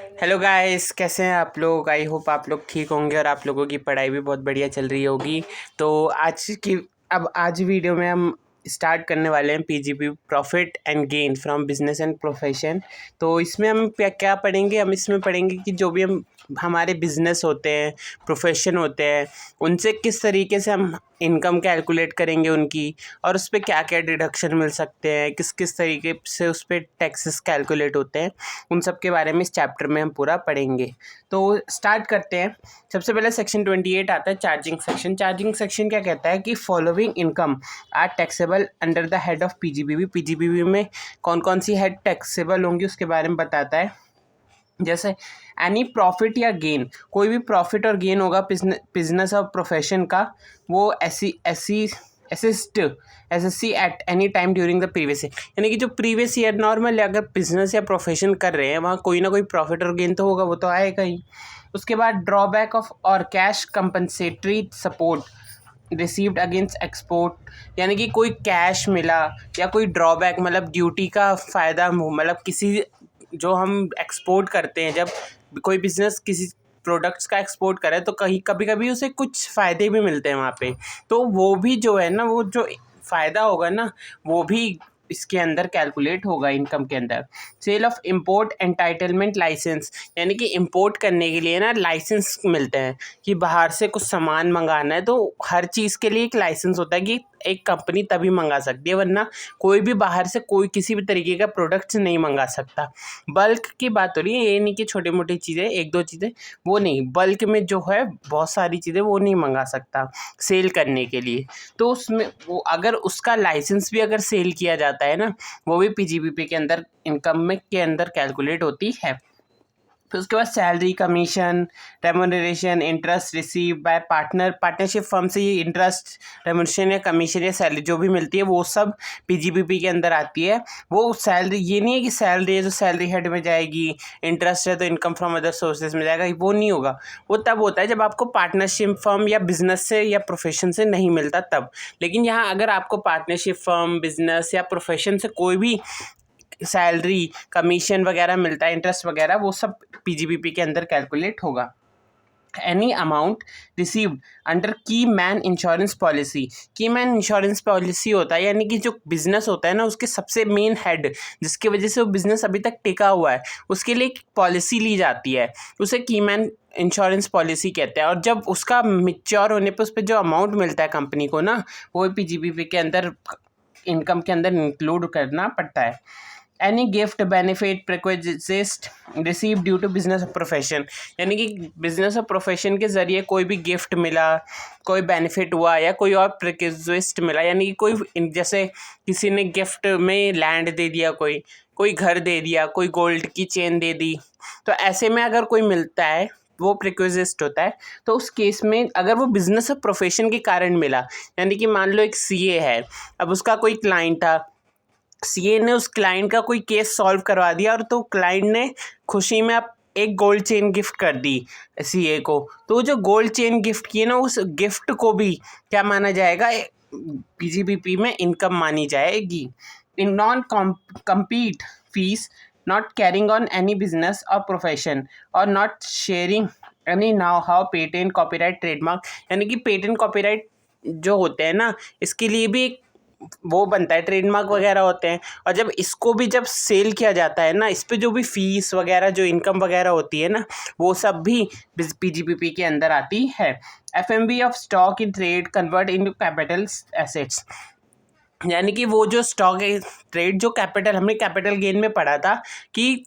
Hello guys, कैसे हैं आप लोग। आई होप आप लोग ठीक होंगे और आप लोगों की पढ़ाई भी बहुत बढ़िया चल रही होगी। तो आज वीडियो में हम स्टार्ट करने वाले हैं PGP profit and gain from business and profession. तो इसमें हम क्या क्या पढ़ेंगे, हम इसमें पढ़ेंगे कि जो भी हमारे बिजनेस होते हैं, प्रोफेशन होते हैं, उनसे किस तरीके से हम इनकम कैलकुलेट करेंगे उनकी, और उस पर क्या क्या डिडक्शन मिल सकते हैं, किस किस तरीके से उस पर टैक्सेस कैलकुलेट होते हैं, उन सब के बारे में इस चैप्टर में हम पूरा पढ़ेंगे। तो स्टार्ट करते हैं। सबसे पहले सेक्शन 28 आता है, चार्जिंग सेक्शन। चार्जिंग सेक्शन क्या कहता है कि following income are taxable under the head of PGBP. PGBP में कौन कौन सी हेड टैक्सेबल होंगी उसके बारे में बताता है। जैसे एनी प्रॉफिट या गेन, कोई भी प्रॉफिट और गेन होगा बिजनेस और प्रोफेशन का, वो SSC at any time during the previous year. यानी कि जो प्रीवियस ईयर नॉर्मल है, अगर बिजनेस या प्रोफेशन कर रहे हैं वहाँ कोई ना कोई प्रॉफिट और गेन तो होगा, वो तो आएगा ही। उसके बाद ड्रॉबैक ऑफ और cash compensatory support received against export, यानी कि कोई कैश मिला या कोई ड्रॉबैक मतलब ड्यूटी का फ़ायदा, मतलब किसी जो हम एक्सपोर्ट करते हैं, जब कोई बिजनेस किसी प्रोडक्ट्स का एक्सपोर्ट करे तो कहीं कभी कभी उसे कुछ फ़ायदे भी मिलते हैं वहाँ पे, तो वो भी जो है ना, वो जो फ़ायदा होगा ना, वो भी इसके अंदर कैलकुलेट होगा इनकम के अंदर। Sale of import entitlement licence, यानी कि इंपोर्ट करने के लिए ना लाइसेंस मिलते हैं कि बाहर से कुछ सामान मंगाना है, तो हर चीज़ के लिए एक लाइसेंस होता है कि एक कंपनी तभी मंगा सकती है, वरना कोई भी बाहर से कोई किसी भी तरीके का प्रोडक्ट्स नहीं मंगा सकता। बल्क की बात हो रही है, ये नहीं कि छोटी मोटी चीज़ें एक दो चीज़ें, वो नहीं, बल्क में जो है बहुत सारी चीज़ें वो नहीं मंगा सकता सेल करने के लिए। तो उसमें वो अगर उसका लाइसेंस भी अगर सेल किया जाता है ना, वो भी पीजीबीपी के अंदर इनकम में के अंदर कैलकुलेट होती है। फिर उसके बाद salary, commission, remuneration, interest receive by partnership firm से ये इंटरेस्ट, रेमुनरेशन या कमीशन या सैलरी जो भी मिलती है वो सब पीजीबीपी के अंदर आती है। वो सैलरी ये नहीं है कि सैलरी है तो सैलरी हेड में जाएगी, इंटरेस्ट है तो इनकम फ्रॉम अदर सोर्सेज में जाएगा, वो नहीं होगा। वो तब होता है जब आपको पार्टनरशिप फर्म या बिजनेस से या प्रोफेशन से नहीं मिलता तब। लेकिन यहाँ अगर आपको पार्टनरशिप फर्म, बिजनेस या प्रोफेशन से कोई भी सैलरी, कमीशन वगैरह मिलता है, इंटरेस्ट वगैरह, वो सब पीजीबीपी के अंदर कैलकुलेट होगा। एनी अमाउंट रिसीव्ड अंडर की मैन इंश्योरेंस पॉलिसी। की मैन इंश्योरेंस पॉलिसी होता है, यानी कि जो बिजनेस होता है ना, उसके सबसे मेन हेड, जिसकी वजह से वो बिजनेस अभी तक टिका हुआ है, उसके लिए एक पॉलिसी ली जाती है, उसे की मैन इंश्योरेंस पॉलिसी कहते हैं। और जब उसका मिच्योर होने पर उस पर जो अमाउंट मिलता है कंपनी को ना, वो पीजीबीपी के अंदर इनकम के अंदर इंक्लूड करना पड़ता है। Any gift, benefit, perquisites receive due to business profession, यानी कि बिजनेस और प्रोफेशन के ज़रिए कोई भी गिफ्ट मिला, कोई बेनिफिट हुआ या कोई और प्रिक्विजिस्ट मिला, यानी कि कोई जैसे किसी ने गिफ्ट में लैंड दे दिया, कोई घर दे दिया, कोई गोल्ड की चेन दे दी, तो ऐसे में अगर कोई मिलता है वो प्रिक्विजिस्ट होता है। तो उस केस में अगर वो बिजनेस और प्रोफेशन के कारण मिला, यानी कि मान लो एक सीए है, अब उसका कोई क्लाइंट था, सीए ने उस क्लाइंट का कोई केस सॉल्व करवा दिया, और तो क्लाइंट ने खुशी में अब एक गोल्ड चेन गिफ्ट कर दी सीए को, तो जो गोल्ड चेन गिफ्ट की है ना, उस गिफ्ट को भी क्या माना जाएगा, पीजीबीपी में इनकम मानी जाएगी। In non compete fees, not carrying on any business और प्रोफेशन, और not sharing any now how, patent, copyright, trademark, यानी कि पेटेंट कॉपीराइट जो होते हैं ना, इसके लिए भी एक वो बनता है, ट्रेडमार्क वगैरह होते हैं। और जब इसको भी जब सेल किया जाता है ना, इस पे जो भी फीस वगैरह, जो इनकम वगैरह होती है ना, वो सब भी पीजीबीपी के अंदर आती है। FMB of stock in trade convert into capital assets, यानी कि वो जो स्टॉक ट्रेड, जो कैपिटल, हमने कैपिटल गेन में पढ़ा था कि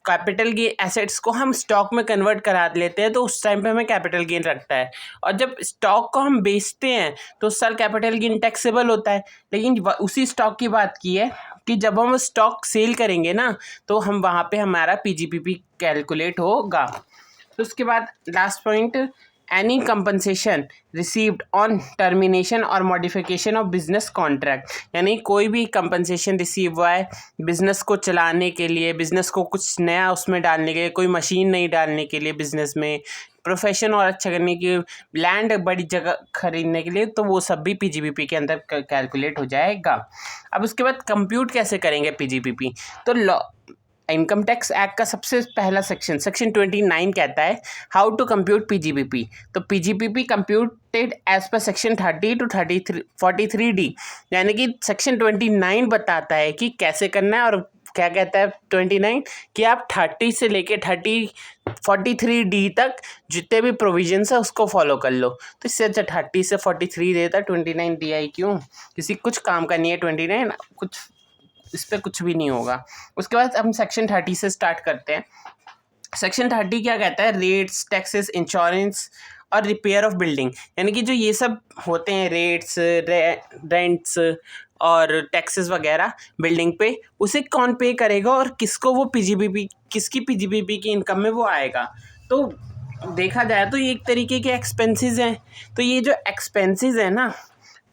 कैपिटल गेन एसेट्स को हम स्टॉक में कन्वर्ट करा लेते हैं, तो उस टाइम पे हमें कैपिटल गेन रखता है। और जब स्टॉक को हम बेचते हैं तो उस साल कैपिटल गेन टैक्सेबल होता है। लेकिन उसी स्टॉक की बात की है कि जब हम स्टॉक सेल करेंगे ना, तो हम वहाँ पे हमारा पीजीपीपी कैलकुलेट होगा। तो उसके बाद last point, any compensation received on termination और मॉडिफिकेशन ऑफ बिजनेस कॉन्ट्रैक्ट, यानी कोई भी कंपनसेशन रिसीव हुआ है बिजनेस को चलाने के लिए, बिजनेस को कुछ नया उसमें डालने के लिए, कोई मशीन नहीं डालने के लिए बिजनेस में, प्रोफेशन और अच्छा करने की, लैंड बड़ी जगह खरीदने के लिए, तो वो सब भी पीजीबीपी के अंदर कैलकुलेट हो जाएगा। अब उसके बाद कंप्यूट कैसे करेंगे पीजीबीपी, तो इनकम टैक्स एक्ट का सबसे पहला सेक्शन 29 कहता है हाउ टू कंप्यूट पीजीबीपी। तो PGBP computed as per section 30 to 43D, यानी कि सेक्शन 29 बताता है कि कैसे करना है। और क्या कहता है 29 कि आप 30 से लेके 43D तक जितने भी प्रोविजंस है उसको फॉलो कर लो। तो इससे अच्छा 30 से 43 देता, 29 दिया ही क्यों? किसी कुछ काम का नहीं है 29, कुछ इस पर कुछ भी नहीं होगा। उसके बाद हम सेक्शन 30 से स्टार्ट करते हैं। सेक्शन 30 क्या कहता है? रेट्स, टैक्सेस, इंश्योरेंस और रिपेयर ऑफ बिल्डिंग, यानी कि जो ये सब होते हैं रेट्स, रेंट्स और टैक्सेस वगैरह बिल्डिंग पे, उसे कौन पे करेगा और किसको वो पीजीबीपी, किसकी पीजीबीपी की इनकम में वो आएगा। तो देखा जाए तो ये एक तरीके के एक्सपेंसेस हैं। तो ये जो एक्सपेंसेस हैं ना,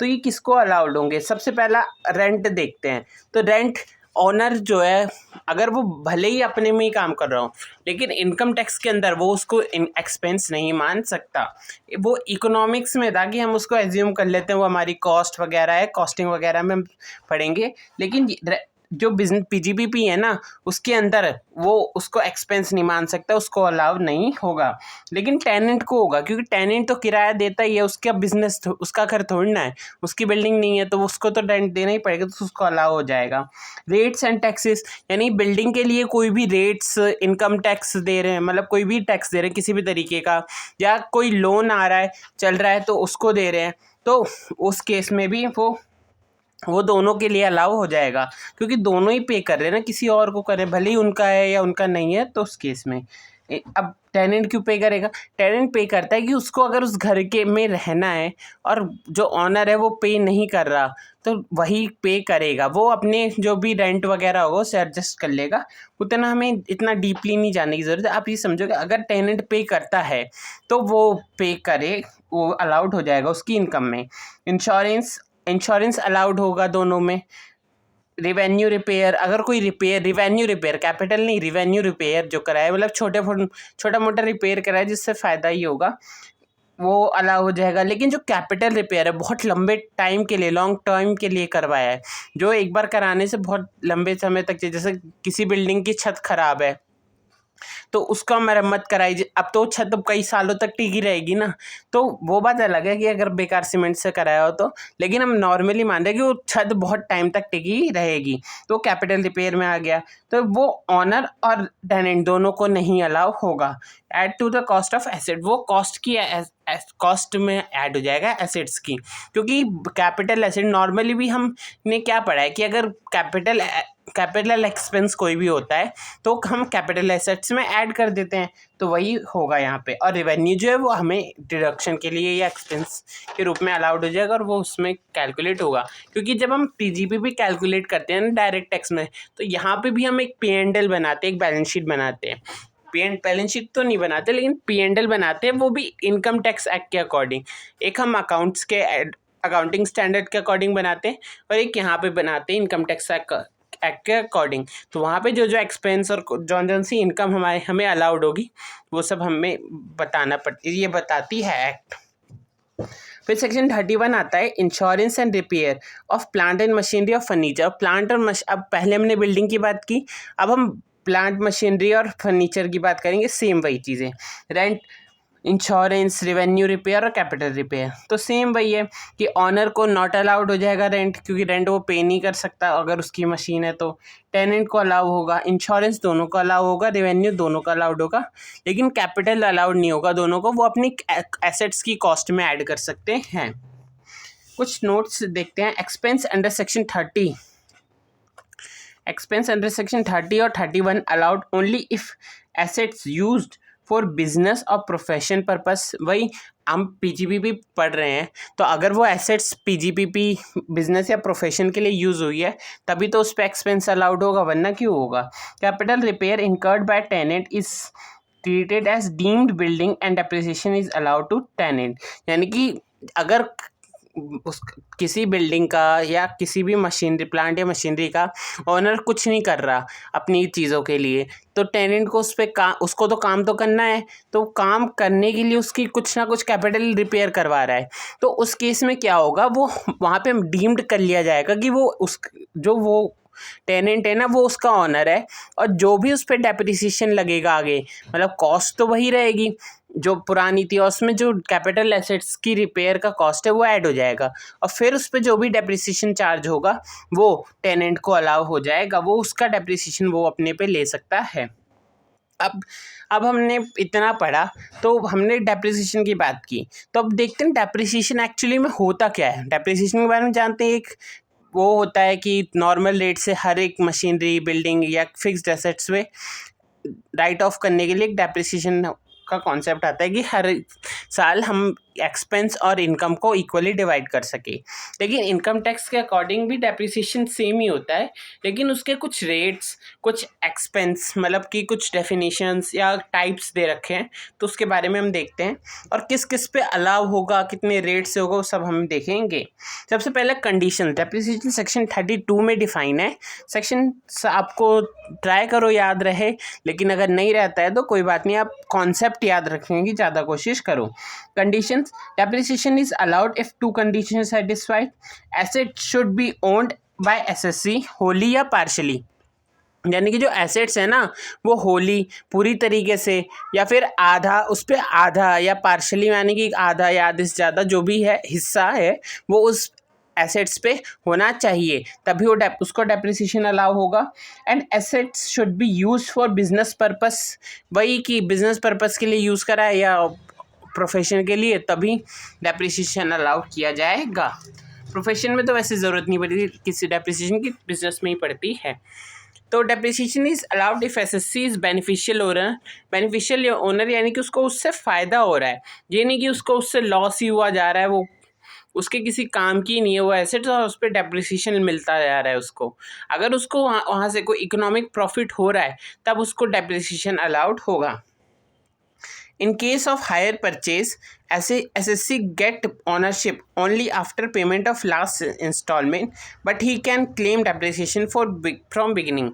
तो ये किसको अलाउड होंगे? सबसे पहला रेंट देखते हैं। तो रेंट ओनर जो है, अगर वो भले ही अपने में ही काम कर रहा हो, लेकिन इनकम टैक्स के अंदर वो उसको एक्सपेंस नहीं मान सकता। वो इकोनॉमिक्स में था कि हम उसको एज्यूम कर लेते हैं, वो हमारी कॉस्ट वगैरह है, कॉस्टिंग वगैरह में हम पढ़ेंगे। लेकिन जो बिजनेस पीजीबीपी है ना, उसके अंदर वो उसको एक्सपेंस नहीं मान सकता, उसको अलाउ नहीं होगा। लेकिन टेनेंट को होगा, क्योंकि टेनेंट तो किराया देता ही है, उसका बिजनेस, उसका घर थोड़ी ना है, उसकी बिल्डिंग नहीं है, तो उसको तो रेंट देना ही पड़ेगा, तो उसको अलाउ हो जाएगा। रेट्स एंड टैक्सेस, यानी बिल्डिंग के लिए कोई भी रेट्स, इनकम टैक्स दे रहे हैं, मतलब कोई भी टैक्स दे रहे हैं किसी भी तरीके का, या कोई लोन आ रहा है, चल रहा है, तो उसको दे रहे हैं, तो उस केस में भी वो दोनों के लिए अलाउ हो जाएगा, क्योंकि दोनों ही पे कर रहे हैं ना, किसी और को करें, भले ही उनका है या उनका नहीं है। तो उस केस में अब टेनेंट क्यों पे करेगा? टेनेंट पे करता है कि उसको अगर उस घर के में रहना है और जो ऑनर है वो पे नहीं कर रहा, तो वही पे करेगा। वो अपने जो भी रेंट वगैरह होगा उससे एडजस्ट कर लेगा। उतना हमें इतना डीपली नहीं जानने की ज़रूरत है। आप ये समझो कि अगर टेनेंट पे करता है तो वो पे करे, वो अलाउड हो जाएगा उसकी इनकम में। इंश्योरेंस अलाउड होगा दोनों में। रिवेन्यू रिपेयर, अगर कोई रिपेयर, रिवेन्यू रिपेयर, कैपिटल नहीं, रिवेन्यू रिपेयर जो कराए, मतलब छोटा मोटा रिपेयर कराए जिससे फ़ायदा ही होगा, वो अलाउ हो जाएगा। लेकिन जो कैपिटल रिपेयर है, बहुत लंबे टाइम के लिए, लॉन्ग टर्म के लिए करवाया है, जो एक बार कराने से बहुत लंबे समय तक, जैसे किसी बिल्डिंग की छत खराब है तो उसका मरम्मत कराई, अब तो छत कई सालों तक टिकी रहेगी ना, तो वो बात अलग है कि अगर बेकार सीमेंट से कराया हो तो। लेकिन हम नॉर्मली मान रहे हैं कि वो छत बहुत टाइम तक टिकी रहेगी, तो कैपिटल रिपेयर में आ गया। तो वो ऑनर और टेनेंट दोनों को नहीं अलाउ होगा। Add to the cost of asset, वो कॉस्ट में ऐड हो जाएगा एसेट्स की, क्योंकि कैपिटल एसेट नॉर्मली भी हमने क्या पढ़ा है कि अगर कैपिटल एक्सपेंस कोई भी होता है तो हम कैपिटल एसेट्स में ऐड कर देते हैं, तो वही होगा यहाँ पे। और रेवेन्यू जो है वो हमें डिडक्शन के लिए या एक्सपेंस के रूप में अलाउड हो जाएगा, और वो उसमें कैलकुलेट होगा। क्योंकि जब हम पीजीबीपी कैलकुलेट करते हैं ना डायरेक्ट टैक्स में, तो यहाँ पे भी हम एक P&L बनाते हैं, एक बैलेंस शीट बनाते हैं। बैलेंस शीट तो नहीं बनाते, लेकिन P&L बनाते हैं, वो भी इनकम टैक्स एक्ट के अकॉर्डिंग। एक हम अकाउंटिंग स्टैंडर्ड के अकॉर्डिंग बनाते हैं, और एक यहाँ पे बनाते हैं इनकम टैक्स एक्ट के अकॉर्डिंग। तो वहाँ पे जो एक्सपेंस और जौन सी इनकम हमें अलाउड होगी, वो सब हमें बताना ये बताती है एक्ट। फिर सेक्शन 31 आता है insurance and repair of plant and machinery of furniture. Plant और अब पहले हमने बिल्डिंग की बात की, अब हम प्लांट, मशीनरी और फर्नीचर की बात करेंगे। सेम वही चीज़ें, रेंट, इंश्योरेंस, रिवेन्यू रिपेयर और कैपिटल रिपेयर, तो सेम वही है कि ऑनर को नॉट अलाउड हो जाएगा रेंट, क्योंकि रेंट वो पे नहीं कर सकता अगर उसकी मशीन है। तो टेनेंट को अलाउ होगा, इंश्योरेंस दोनों को अलाउ होगा, रिवेन्यू दोनों का अलाउड होगा, लेकिन कैपिटल अलाउड नहीं होगा दोनों को, वो अपनी एसेट्स की कॉस्ट में ऐड कर सकते हैं। कुछ नोट्स देखते हैं। एक्सपेंस अंडर सेक्शन 30 और 31 allowed only if assets used for business और प्रोफेशन पर्पस। वही हम पीजीबीपी पढ़ रहे हैं, तो अगर वो एसेट्स पीजीबीपी बिजनेस या प्रोफेशन के लिए यूज़ हुई है तभी तो उस पर एक्सपेंस अलाउड होगा, वरना क्यों होगा। Capital repair incurred by tenant is treated as deemed building and depreciation is allowed to tenant, यानी कि अगर किसी बिल्डिंग का या किसी भी मशीनरी, प्लांट या मशीनरी का ऑनर कुछ नहीं कर रहा अपनी चीज़ों के लिए, तो टेनेंट को उसको तो काम तो करना है, तो काम करने के लिए उसकी कुछ ना कुछ कैपिटल रिपेयर करवा रहा है, तो उस केस में क्या होगा, वो वहाँ पे डीम्ड कर लिया जाएगा कि वो टेनेंट है ना वो उसका ऑनर है, और जो भी उस पर डेप्रिसिएशन लगेगा आगे, मतलब कॉस्ट तो वही रहेगी जो पुरानी थी, और उसमें जो कैपिटल एसेट्स की रिपेयर का कॉस्ट है वो ऐड हो जाएगा, और फिर उस पर जो भी डेप्रिसिएशन चार्ज होगा वो टेनेंट को अलाउ हो जाएगा, वो उसका डेप्रिसिएशन वो अपने पे ले सकता है। अब हमने इतना पढ़ा, तो हमने डेप्रिसिएशन की बात की, तो अब देखते हैं डेप्रिसिएशन एक्चुअली में होता क्या है। डेप्रिसिएशन के बारे में जानते हैं। एक वो होता है कि नॉर्मल रेट से हर एक मशीनरी, बिल्डिंग या फिक्स्ड एसेट्स में राइट ऑफ करने के लिए एक डेप्रिसिएशन का कॉन्सेप्ट आता है कि हर साल हम एक्सपेंस और इनकम को इक्वली डिवाइड कर सके। लेकिन इनकम टैक्स के अकॉर्डिंग भी डेप्रिसिएशन सेम ही होता है, लेकिन उसके कुछ रेट्स, कुछ एक्सपेंस मतलब कि कुछ डेफिनेशंस या टाइप्स दे रखे हैं, तो उसके बारे में हम देखते हैं, और किस किस पे अलाउ होगा, कितने रेट से होगा, वो सब हम देखेंगे। सबसे पहले कंडीशन। डेप्रिसिएशन सेक्शन 32 में डिफाइन है। सेक्शन आपको ट्राई करो याद रहे, लेकिन अगर नहीं रहता है तो कोई बात नहीं, आप कॉन्सेप्ट याद रखने की ज़्यादा कोशिश करो। Conditions. Depreciation is allowed if two conditions are satisfied. Asset should be owned by SSC wholly या partially, यानी कि जो एसेट्स है ना वो होली पूरी तरीके से, या फिर आधा, उस पर आधा या पार्शली, यानी कि आधा या आधे से ज़्यादा जो भी है हिस्सा है वो उस एसेट्स पे होना चाहिए, तभी वो उसको डेप्रिसिएशन अलाउ होगा। And assets should be use for business purpose, वही कि बिजनेस पर्पस के लिए यूज़ करा है या प्रोफेशन के लिए, तभी डेप्रिसिएशन अलाउ किया जाएगा। प्रोफेशन में तो वैसे ज़रूरत नहीं पड़ती किसी डेप्रिसिएशन की, बिजनेस में ही पड़ती है। तो depreciation is allowed if SSC is beneficial owner. Beneficial owner यानी कि उसको उससे फ़ायदा हो रहा है, ये नहीं कि उसको उससे लॉस ही हुआ जा रहा है, वो उसके किसी काम की नहीं है वो एसेट्स, और उस पर डेप्रिसिएशन मिलता जा रहा है उसको। अगर उसको वहाँ से कोई इकोनॉमिक प्रॉफिट हो रहा है तब उसको डेप्रिसिएशन अलाउड होगा। In case of hire purchase, SSC get ownership only after payment of last installment, but he can claim depreciation from beginning.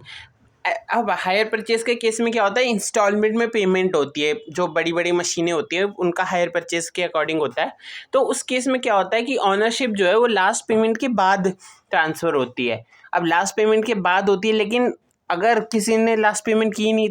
अब हायर परचेज के केस में क्या होता है, इंस्टॉलमेंट में पेमेंट होती है, जो बड़ी बड़ी मशीनें होती है उनका हायर परचेज के अकॉर्डिंग होता है। तो उस केस में क्या होता है कि ऑनरशिप जो है वो लास्ट पेमेंट के बाद ट्रांसफ़र होती है। अब लास्ट पेमेंट के बाद होती है, लेकिन अगर किसी ने लास्ट पेमेंट की नहीं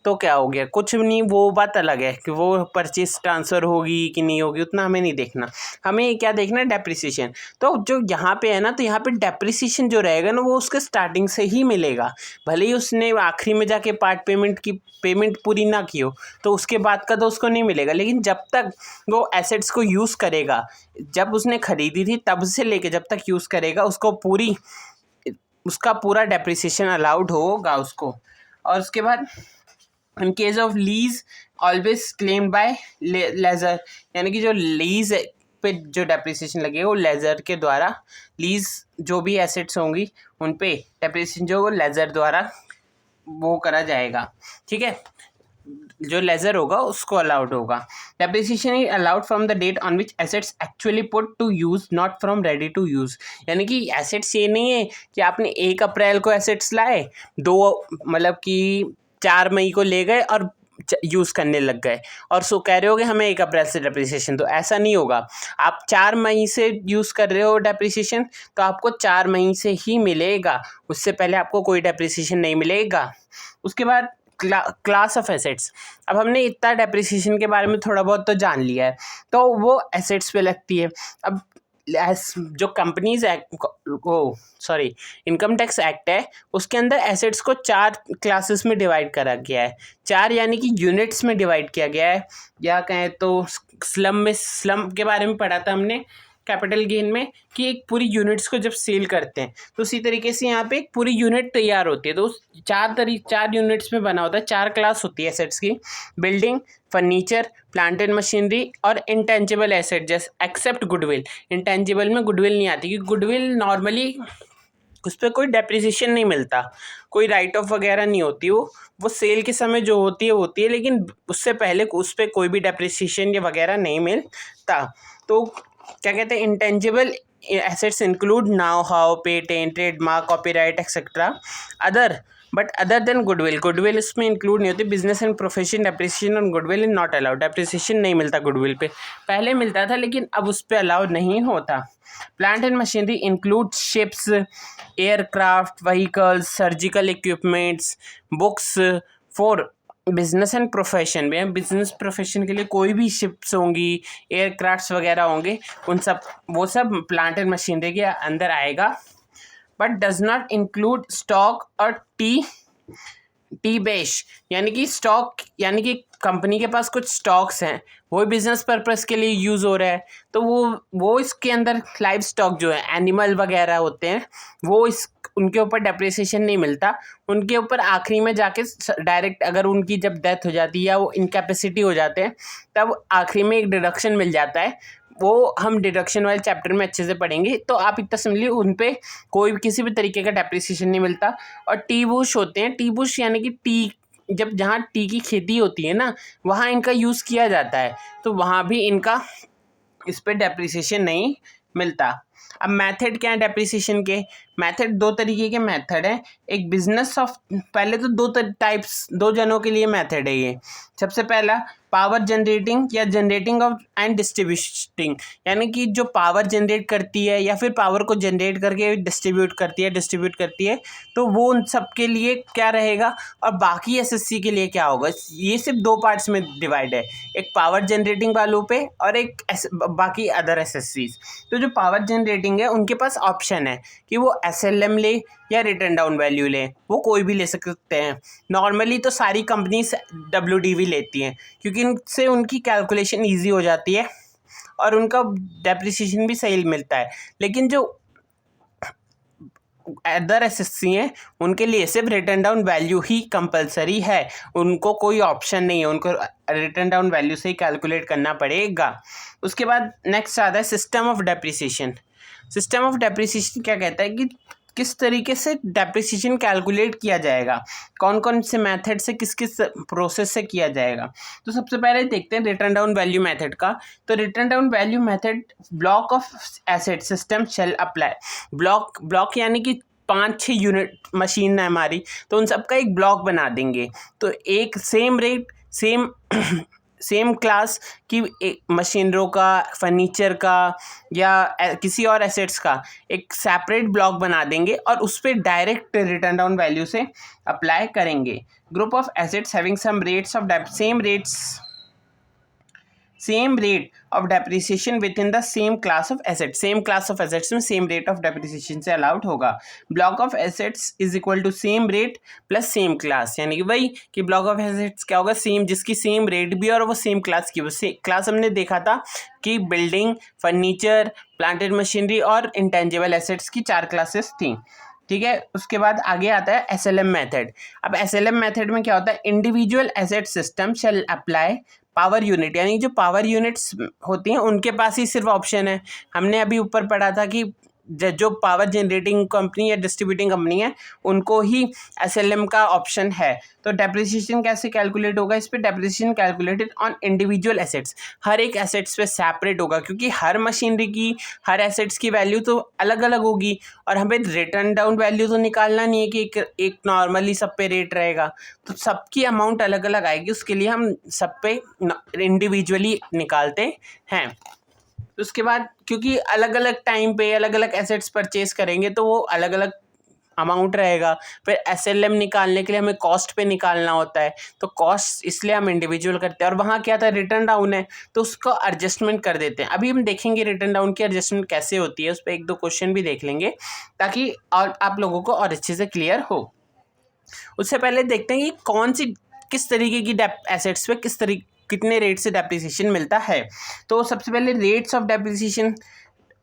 तो क्या हो गया, कुछ नहीं, वो बात अलग है कि वो परचेज ट्रांसफ़र होगी कि नहीं होगी, उतना हमें नहीं देखना, हमें क्या देखना है डेप्रिसिएशन। तो जो यहाँ पे है ना, तो यहाँ पे डेप्रिसिएशन जो रहेगा ना वो उसके स्टार्टिंग से ही मिलेगा, भले ही उसने आखिरी में जाके पार्ट पेमेंट की पेमेंट पूरी ना की हो, तो उसके बाद का तो उसको नहीं मिलेगा, लेकिन जब तक वो एसेट्स को यूज़ करेगा, जब उसने ख़रीदी थी तब से लेके जब तक यूज़ करेगा, उसका पूरा डेप्रिसिएशन अलाउड होगा उसको। और उसके बाद in case of lease always claimed by lessor, यानी कि जो लीज पे जो डेप्रिसिएशन लगेगा वो लेजर के द्वारा, लीज जो भी एसेट्स होंगी उन पे डेप्रिसिएशन जो लेजर द्वारा वो करा जाएगा, ठीक है, जो लेजर होगा उसको अलाउड होगा। Depreciation is allowed from the date on which assets actually put to use, not from ready to use, यानी कि एसेट्स ये नहीं है कि आपने 1 अप्रैल को एसेट्स लाए, 2 मतलब कि 4 मई को ले गए और यूज़ करने लग गए, और सो कह रहे हो कि हमें 1 अप्रैल से डेप्रिसिएशन, तो ऐसा नहीं होगा। आप 4 मई से यूज़ कर रहे हो डेप्रिसिएशन, तो आपको 4 मई से ही मिलेगा, उससे पहले आपको कोई डेप्रिसिएशन नहीं मिलेगा। उसके बाद क्लास ऑफ एसेट्स। अब हमने इतना डेप्रिसिएशन के बारे में थोड़ा बहुत तो जान लिया है, तो वो एसेट्स पे लगती है। अब जो companies act income tax act है, उसके अंदर एसेट्स को 4 क्लासेस में डिवाइड करा गया है। 4 यानी कि यूनिट्स में डिवाइड किया गया है, या कहें तो स्लम के बारे में पढ़ा था हमने कैपिटल गेन में, कि एक पूरी यूनिट्स को जब सेल करते हैं तो उसी तरीके से यहाँ पे एक पूरी यूनिट तैयार होती है, तो उस 4 यूनिट्स में बना होता है, 4 क्लास होती है एसेट्स की, building, furniture, plant and machinery और इंटेंजिबल एसेट, जैसे एक्सेप्ट गुडविल। इंटेंजिबल में गुडविल नहीं आती, क्योंकि गुडविल नॉर्मली उस पर कोई डेप्रिसिएशन नहीं मिलता, कोई राइट ऑफ वगैरह नहीं होती, वो सेल के समय जो होती है, लेकिन उससे पहले उस पर कोई भी डेप्रिसिएशन या वगैरह नहीं मिलता। तो क्या कहते हैं, intangible assets include now how, patent, trademark, copyright etcetera. Other but other than goodwill, goodwill इसमें इंक्लूड नहीं होती। Business and profession depreciation on goodwill is not allowed, depreciation नहीं मिलता गुडविल पे, पहले मिलता था लेकिन अब उस पर अलाउड नहीं होता। Plant and machinery include ships, aircraft, vehicles, surgical equipments, books for business and profession में, बिजनेस प्रोफेशन के लिए कोई भी शिप्स होंगी, एयरक्राफ्ट्स वगैरह होंगे, उन सब वो सब प्लांट एंड मशीनरी के अंदर आएगा। But does not include stock और टी बेश, यानी कि स्टॉक यानी कि कंपनी के पास कुछ स्टॉक्स हैं, वो बिजनेस पर्पस के लिए यूज़ हो रहा है, तो वो इसके अंदर लाइव स्टॉक जो है एनिमल वगैरह होते हैं, वो इस उनके ऊपर डेप्रिसिएशन नहीं मिलता। उनके ऊपर आखिरी में जाके डायरेक्ट अगर उनकी जब डेथ हो जाती है या वो इनकैपेसिटी हो जाते हैं तब आखिरी में एक डिडक्शन मिल जाता है, वो हम डिडक्शन वाले चैप्टर में अच्छे से पढ़ेंगे। तो आप इतना समझिए उन पे कोई भी किसी भी तरीके का डेप्रिसिएशन नहीं मिलता। और टी बुश होते हैं, टी बुश यानी कि टी, जब जहाँ टी की खेती होती है ना वहाँ इनका यूज़ किया जाता है, तो वहाँ भी इनका इस पर डेप्रिसिएशन नहीं मिलता। अब मेथड क्या है डेप्रिसिएशन के? मेथड दो तरीके के मेथड हैं। एक बिजनेस ऑफ, पहले तो दो जनों के लिए मेथड है ये। सबसे पहला पावर जनरेटिंग या जनरेटिंग ऑफ एंड डिस्ट्रीब्यूटिंग, यानी कि जो पावर जनरेट करती है या फिर पावर को जनरेट करके डिस्ट्रीब्यूट करती है, तो वो उन सब के लिए क्या रहेगा। और बाकी एसएससी के लिए क्या होगा, ये सिर्फ दो पार्ट्स में डिवाइड है, एक पावर जनरेटिंग वालों पे और एक बाकी अदर एसएससीज। तो जो पावर जनरेटिंग है उनके पास ऑप्शन है कि वो एसएलएम ले या रिटर्न डाउन वैल्यू ले, वो कोई भी ले सकते हैं। नॉर्मली तो सारी कंपनीज डब्ल्यूडीवी लेती हैं क्योंकि इनसे उनकी कैलकुलेशन ईजी हो जाती है और उनका डेप्रिसिएशन भी सही मिलता है। लेकिन जो अदर एसएससी हैं उनके लिए सिर्फ रिटर्न डाउन वैल्यू ही कंपलसरी है, उनको कोई ऑप्शन नहीं है, उनको रिटर्न डाउन वैल्यू से ही कैलकुलेट करना पड़ेगा। उसके बाद नेक्स्ट आता है system of depreciation. System of depreciation क्या कहता है कि किस तरीके से डेप्रिसिएशन कैलकुलेट किया जाएगा, कौन कौन से मेथड से किस किस प्रोसेस से किया जाएगा। तो सबसे पहले देखते हैं रिटर्न डाउन वैल्यू मेथड का। तो return down value method block of asset system shall apply. Block यानी कि 5-6 यूनिट मशीन है हमारी, तो उन सबका एक ब्लॉक बना देंगे। तो एक सेम रेट सेम क्लास की मशीनरों का, फर्नीचर का या किसी और एसेट्स का एक सेपरेट ब्लॉक बना देंगे और उस पर डायरेक्ट रिटर्न डाउन वैल्यू से अप्लाई करेंगे। Group of assets having some rates of same rate of depreciation within the same class of assets, same class of assets में सेम रेट ऑफ डेप्रिसिएशन से allowed होगा। Block of assets is equal to same rate plus same class, यानी कि वही कि block of assets क्या होगा, same, जिसकी सेम रेट भी और वो सेम क्लास की। क्लास हमने देखा था कि building, furniture, plant and machinery और इंटेंजिबल एसेट्स की 4 क्लासेस थी। ठीक है, उसके बाद आगे आता है एसएलएम मेथड। अब एसएलएम मेथड में क्या होता है, individual asset system shall apply power unit, यानी जो पावर यूनिट्स होती हैं उनके पास ही सिर्फ ऑप्शन है। हमने अभी ऊपर पढ़ा था कि जो पावर जनरेटिंग कंपनी या डिस्ट्रीब्यूटिंग कंपनी है उनको ही एसएलएम का ऑप्शन है। तो डेप्रिसिएशन कैसे कैलकुलेट होगा, इस पे depreciation calculated on individual assets, हर एक एसेट्स पे सेपरेट होगा क्योंकि हर मशीनरी की, हर एसेट्स की वैल्यू तो अलग अलग होगी और हमें रिटर्न डाउन वैल्यू तो निकालना नहीं है कि एक नॉर्मली सब पे रेट रहेगा, तो सबकी अमाउंट अलग अलग आएगी, उसके लिए हम सब पे इंडिविजुअली निकालते हैं। उसके बाद क्योंकि अलग अलग टाइम पे अलग अलग एसेट्स परचेज करेंगे तो वो अलग अलग अमाउंट रहेगा। फिर एसएलएम निकालने के लिए हमें कॉस्ट पे निकालना होता है, तो कॉस्ट इसलिए हम इंडिविजुअल करते हैं। और वहाँ क्या था, रिटर्न डाउन है तो उसको एडजस्टमेंट कर देते हैं। अभी हम देखेंगे रिटर्न डाउन की एडजस्टमेंट कैसे होती है, उस पर 1-2 क्वेश्चन भी देख लेंगे ताकि और आप लोगों को और अच्छे से क्लियर हो। उससे पहले देखते हैं कि किस तरीके की एसेट्स पे कितने रेट से डेप्रिसिएशन मिलता है। तो सबसे पहले rates of depreciation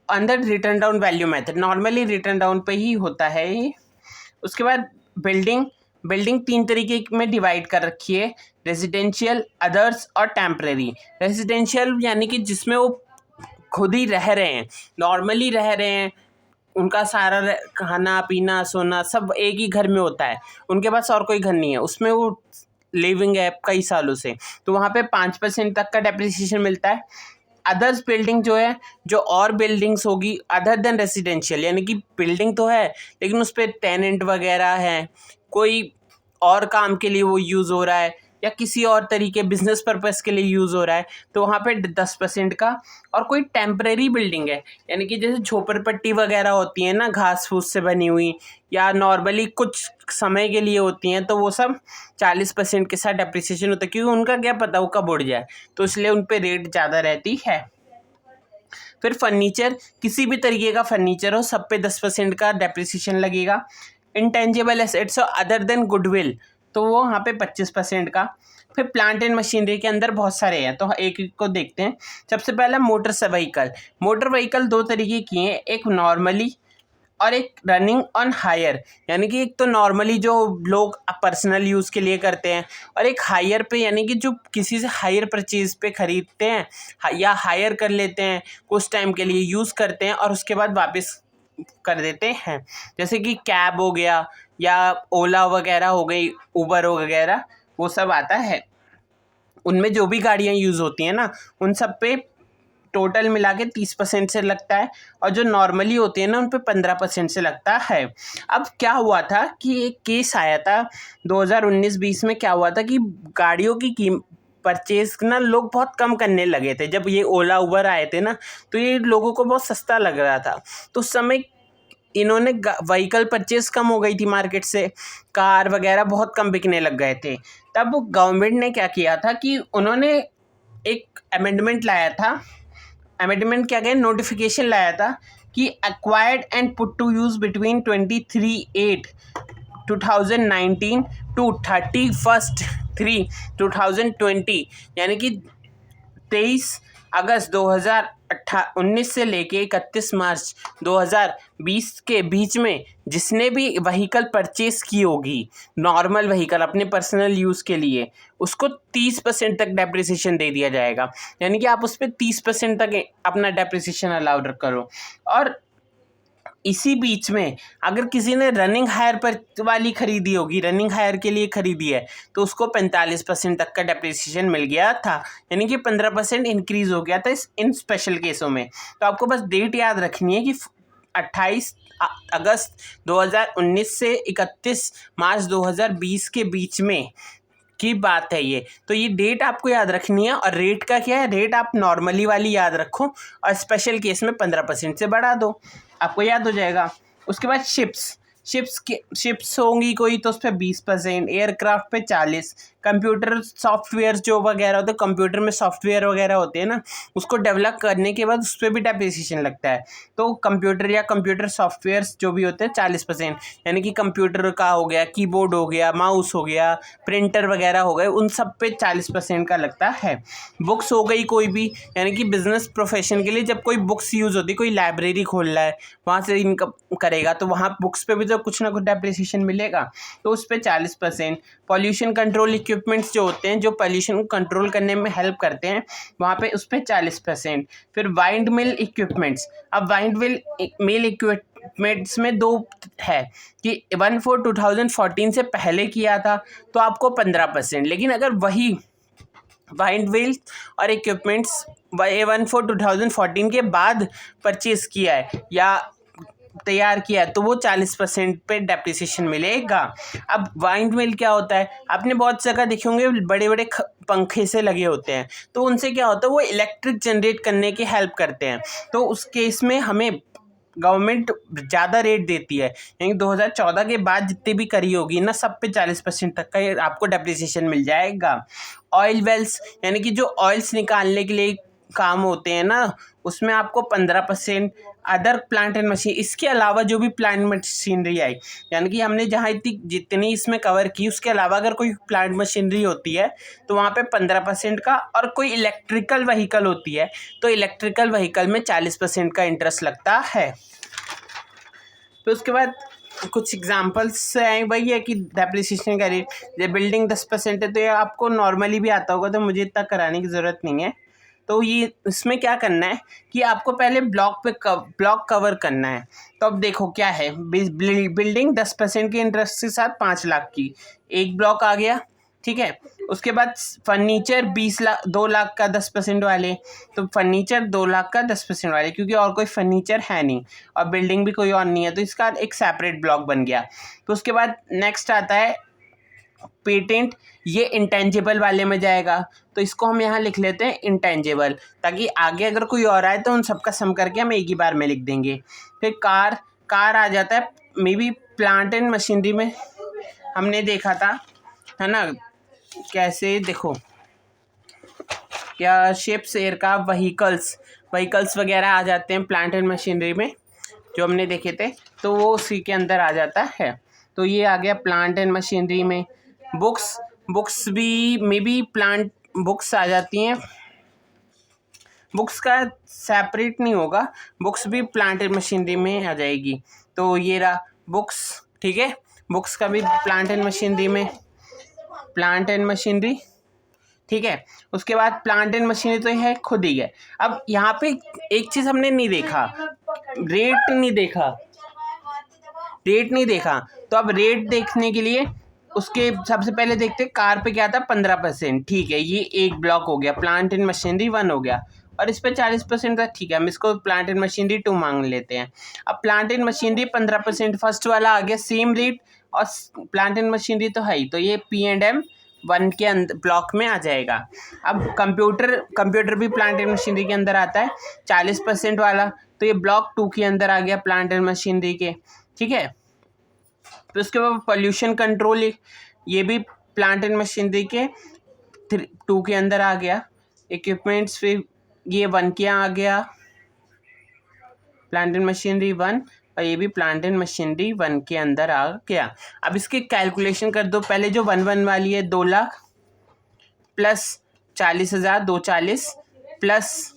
under return down value method, normally return down पे ही होता है। उसके बाद बिल्डिंग 3 तरीके में डिवाइड कर रखी है, रेजिडेंशियल, अदर्स और टेम्परेरी। रेजिडेंशियल यानी कि जिसमें वो खुद ही रह रहे हैं, नॉर्मली रह रहे हैं, उनका सारा खाना पीना सोना सब एक ही घर में होता है, उनके पास और कोई घर नहीं है, उसमें वो लिविंग है कई सालों से, तो वहाँ पे 5% तक का डेप्रिसिएशन मिलता है। अदर्स बिल्डिंग जो है, जो और बिल्डिंग्स होगी अदर देन रेसिडेंशियल, यानी कि बिल्डिंग तो है लेकिन उस पर टेनेंट वगैरह है, कोई और काम के लिए वो यूज़ हो रहा है या किसी और तरीके बिजनेस पर्पस के लिए यूज़ हो रहा है, तो वहाँ पे 10% का। और कोई टेम्परेरी बिल्डिंग है, यानी कि जैसे झोपड़पट्टी वगैरह होती है ना, घास फूस से बनी हुई, या नॉर्मली कुछ समय के लिए होती हैं, तो वो सब 40% के साथ डेप्रिसिएशन होता है, क्योंकि उनका क्या पता वो कब उड़ जाए, तो इसलिए उन पर रेट ज़्यादा रहती है। फिर फर्नीचर, किसी भी तरीके का फर्नीचर हो, सब पे 10% का डेप्रिसिएशन लगेगा। Intangible assets other than goodwill, तो वो वहाँ पे 25% का। फिर प्लांट एंड मशीनरी के अंदर बहुत सारे हैं, तो एक एक को देखते हैं। सबसे पहला मोटर व्हीकल। मोटर व्हीकल दो तरीके की हैं, एक नॉर्मली और एक रनिंग ऑन हायर, यानी कि एक तो नॉर्मली जो लोग पर्सनल यूज़ के लिए करते हैं, और एक हायर पे, यानी कि जो किसी से हायर परचेज पे ख़रीदते हैं या हायर कर लेते हैं, कुछ टाइम के लिए यूज़ करते हैं और उसके बाद वापस कर देते हैं। जैसे कि कैब हो गया या ओला वगैरह हो गई, उबर वगैरह, वो सब आता है। उनमें जो भी गाड़ियाँ यूज़ होती हैं ना, उन सब पे टोटल मिला के 30% से लगता है, और जो नॉर्मली होती है ना, उन पे 15% से लगता है। अब क्या हुआ था कि एक केस आया था 2019-20 में, क्या हुआ था कि गाड़ियों की परचेज ना लोग बहुत कम करने लगे थे। जब ये ओला उबर आए थे ना, तो ये लोगों को बहुत सस्ता लग रहा था, तो उस समय इन्होंने व्हीकल परचेज कम हो गई थी मार्केट से, कार वगैरह बहुत कम बिकने लग गए थे। तब गवर्नमेंट ने क्या किया था कि उन्होंने एक अमेंडमेंट लाया था, अमेंडमेंट क्या कहें, नोटिफिकेशन लाया था कि acquired and put to use between 23/8/2019 to 31/3/2020, यानी कि 23 अगस्त 2019 से लेके 31 मार्च 2020 के बीच में जिसने भी व्हीकल परचेस की होगी, नॉर्मल व्हीकल अपने पर्सनल यूज़ के लिए, उसको 30% तक डेप्रिसिएशन दे दिया जाएगा। यानी कि आप उस पर 30% तक अपना डेप्रिसिएशन अलाउड करो। और इसी बीच में अगर किसी ने रनिंग हायर पर वाली खरीदी होगी, रनिंग हायर के लिए खरीदी है, तो उसको 45% तक का डेप्रिसिएशन मिल गया था, यानी कि 15% इंक्रीज हो गया था इन स्पेशल केसों में। तो आपको बस डेट याद रखनी है कि 28 अगस्त 2019 से 31 मार्च 2020 के बीच में की बात है ये। तो ये डेट आपको याद रखनी है, और रेट का क्या है, रेट आप नॉर्मली वाली याद रखो और स्पेशल केस में 15% से बढ़ा दो, आपको याद हो जाएगा। उसके बाद शिप्स होंगी कोई, तो उस पर 20%, एयरक्राफ्ट पे 40, कंप्यूटर सॉफ्टवेयर जो वगैरह होते हैं, कंप्यूटर में सॉफ्टवेयर वगैरह होते हैं ना, उसको डेवलप करने के बाद उस पर भी डेप्रिसिएशन लगता है। तो कंप्यूटर या कंप्यूटर सॉफ्टवेयर जो भी होते हैं 40%, यानी कि कंप्यूटर का हो गया, कीबोर्ड हो गया, माउस हो गया, प्रिंटर वगैरह हो गए, उन सब पे 40% का लगता है। बुक्स हो गई कोई भी, यानी कि बिजनेस प्रोफेशन के लिए जब कोई बुक्स यूज़ होती है, कोई लाइब्रेरी खोल रहा है, वहाँ से इनकम करेगा, तो वहाँ बुक्स पे भी तो कुछ ना कुछ डेप्रिसिएशन मिलेगा, तो उस पर 40%। पॉल्यूशन कंट्रोल इक्विपमेंट्स जो होते हैं, जो पॉल्यूशन को कंट्रोल करने में हेल्प करते हैं, वहाँ पे उस पर 40%। फिर वाइंड मिल इक्विपमेंट्स, अब वाइंड मिल इक्विपमेंट्स में दो है कि 1/4/2014 से पहले किया था तो आपको 15%, लेकिन अगर वही वाइंड मिल और इक्विपमेंट्स 1/4/2014 के बाद परचेज किया है या तैयार किया है, तो वो 40% पे डेप्रिसिएशन मिलेगा। अब वाइंड मिल क्या होता है, आपने बहुत जगह देखे होंगे, बड़े बड़े पंखे से लगे होते हैं, तो उनसे क्या होता है, वो इलेक्ट्रिक जनरेट करने की हेल्प करते हैं। तो उस केस में हमें गवर्नमेंट ज़्यादा रेट देती है, यानी 2014 के बाद जितनी भी करी होगी ना, सब पे 40% तक का आपको डेप्रिसिएशन मिल जाएगा। ऑयल वेल्स, यानी कि जो ऑयल्स निकालने के लिए काम होते हैं ना, उसमें आपको 15%। अदर प्लांट एंड मशीन, इसके अलावा जो भी प्लांट मशीनरी आई, यानी कि हमने जहाँ जितनी इसमें कवर की, उसके अलावा अगर कोई प्लांट मशीनरी होती है तो वहाँ पे 15% का, और कोई इलेक्ट्रिकल व्हीकल होती है तो इलेक्ट्रिकल व्हीकल में 40% का इंटरेस्ट लगता है। तो उसके बाद कुछ एग्जांपल्स हैं, वही है कि डेप्रिसिएशन का रेट, ये बिल्डिंग 10% है, तो ये आपको नॉर्मली भी आता होगा, तो मुझे इतना कराने की ज़रूरत नहीं है। तो ये इसमें क्या करना है कि आपको पहले ब्लॉक कवर करना है। तो अब देखो क्या है, बिल्डिंग 10% के इंटरेस्ट के साथ 5 लाख की, एक ब्लॉक आ गया, ठीक है। उसके बाद फर्नीचर 2 लाख का 10% वाले, तो फर्नीचर 2 लाख का 10% वाले, क्योंकि और कोई फर्नीचर है नहीं और बिल्डिंग भी कोई और नहीं है, तो इसका एक सेपरेट ब्लॉक बन गया। तो उसके बाद नेक्स्ट आता है पेटेंट ये इंटेंजिबल वाले में जाएगा, तो इसको हम यहाँ लिख लेते हैं इंटेंजिबल, ताकि आगे अगर कोई और आए तो उन सबका सम करके हम एक ही बार में लिख देंगे। फिर कार आ जाता है may be plant and machinery में हमने देखा था, है ना, कैसे देखो क्या शिप्स, एयरक्राफ्ट, व्हीकल्स वगैरह आ जाते हैं प्लांट एंड मशीनरी में जो हमने देखे थे, तो वो उसी के अंदर आ जाता है। तो ये आ गया प्लांट एंड मशीनरी में। बुक्स भी मे बी प्लांट बुक्स आ जाती हैं, बुक्स का सेपरेट नहीं होगा, बुक्स भी प्लांट एंड मशीनरी में आ जाएगी। तो ये रहा बुक्स, ठीक है, बुक्स का भी प्लांट एंड मशीनरी, ठीक है। उसके बाद प्लांट एंड मशीनरी तो है खुद ही है। अब यहाँ पे एक चीज़ हमने नहीं देखा, रेट नहीं देखा, तो अब रेट देखने के लिए उसके सबसे पहले देखते हैं कार पे क्या था 15%, ठीक है, ये एक ब्लॉक हो गया, प्लांट एंड मशीनरी 1 हो गया, और इस पे 40% था, ठीक है, हम इसको प्लांट एंड मशीनरी 2 मांग लेते हैं। अब प्लांट एंड मशीनरी 15% फर्स्ट वाला आ गया सेम रेट, और प्लांट एंड मशीनरी तो है ही, तो ये P&M 1 के अंदर ब्लॉक में आ जाएगा। अब कंप्यूटर भी प्लांट एंड मशीनरी के अंदर आता है 40% वाला, तो ये ब्लॉक 2 के अंदर आ गया प्लांट एंड मशीनरी के, ठीक है। तो उसके बाद पोल्यूशन कंट्रोल, ये भी प्लांट एंड मशीनरी के 2 के अंदर आ गया। इक्विपमेंट्स फिर ये 1 के आ गया, प्लांट एंड मशीनरी 1, और ये भी प्लांट एंड मशीनरी 1 के अंदर आ गया। अब इसकी कैलकुलेशन कर दो, पहले जो 1 वाली है 2 लाख प्लस 40,000 240 प्लस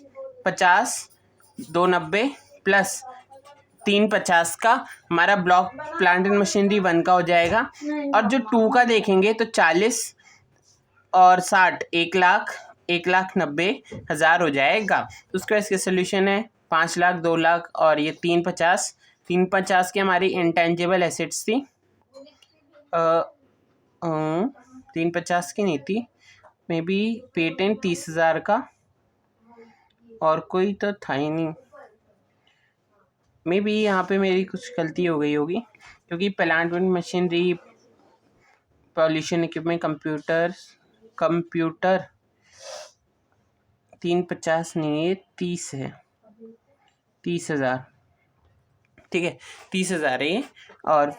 50 290 प्लस 350 का हमारा ब्लॉक प्लांट एंड मशीनरी 1 का हो जाएगा। और जो 2 का देखेंगे तो 40 और 60 1,90,000 हो जाएगा। तो उसके बाद इसके सोल्यूशन है 5 लाख 2 लाख और ये 350 की हमारी इंटेंजिबल एसेट्स थी, 350 की नहीं थी, मे बी पेटेंट 30,000 का, और कोई तो था ही नहीं, मे बी यहाँ पे मेरी कुछ गलती हो गई होगी, क्योंकि plant and machinery, pollution equipment, computer 350 नहीं है 30 है, 30,000, ठीक है, 30,000 है ये, और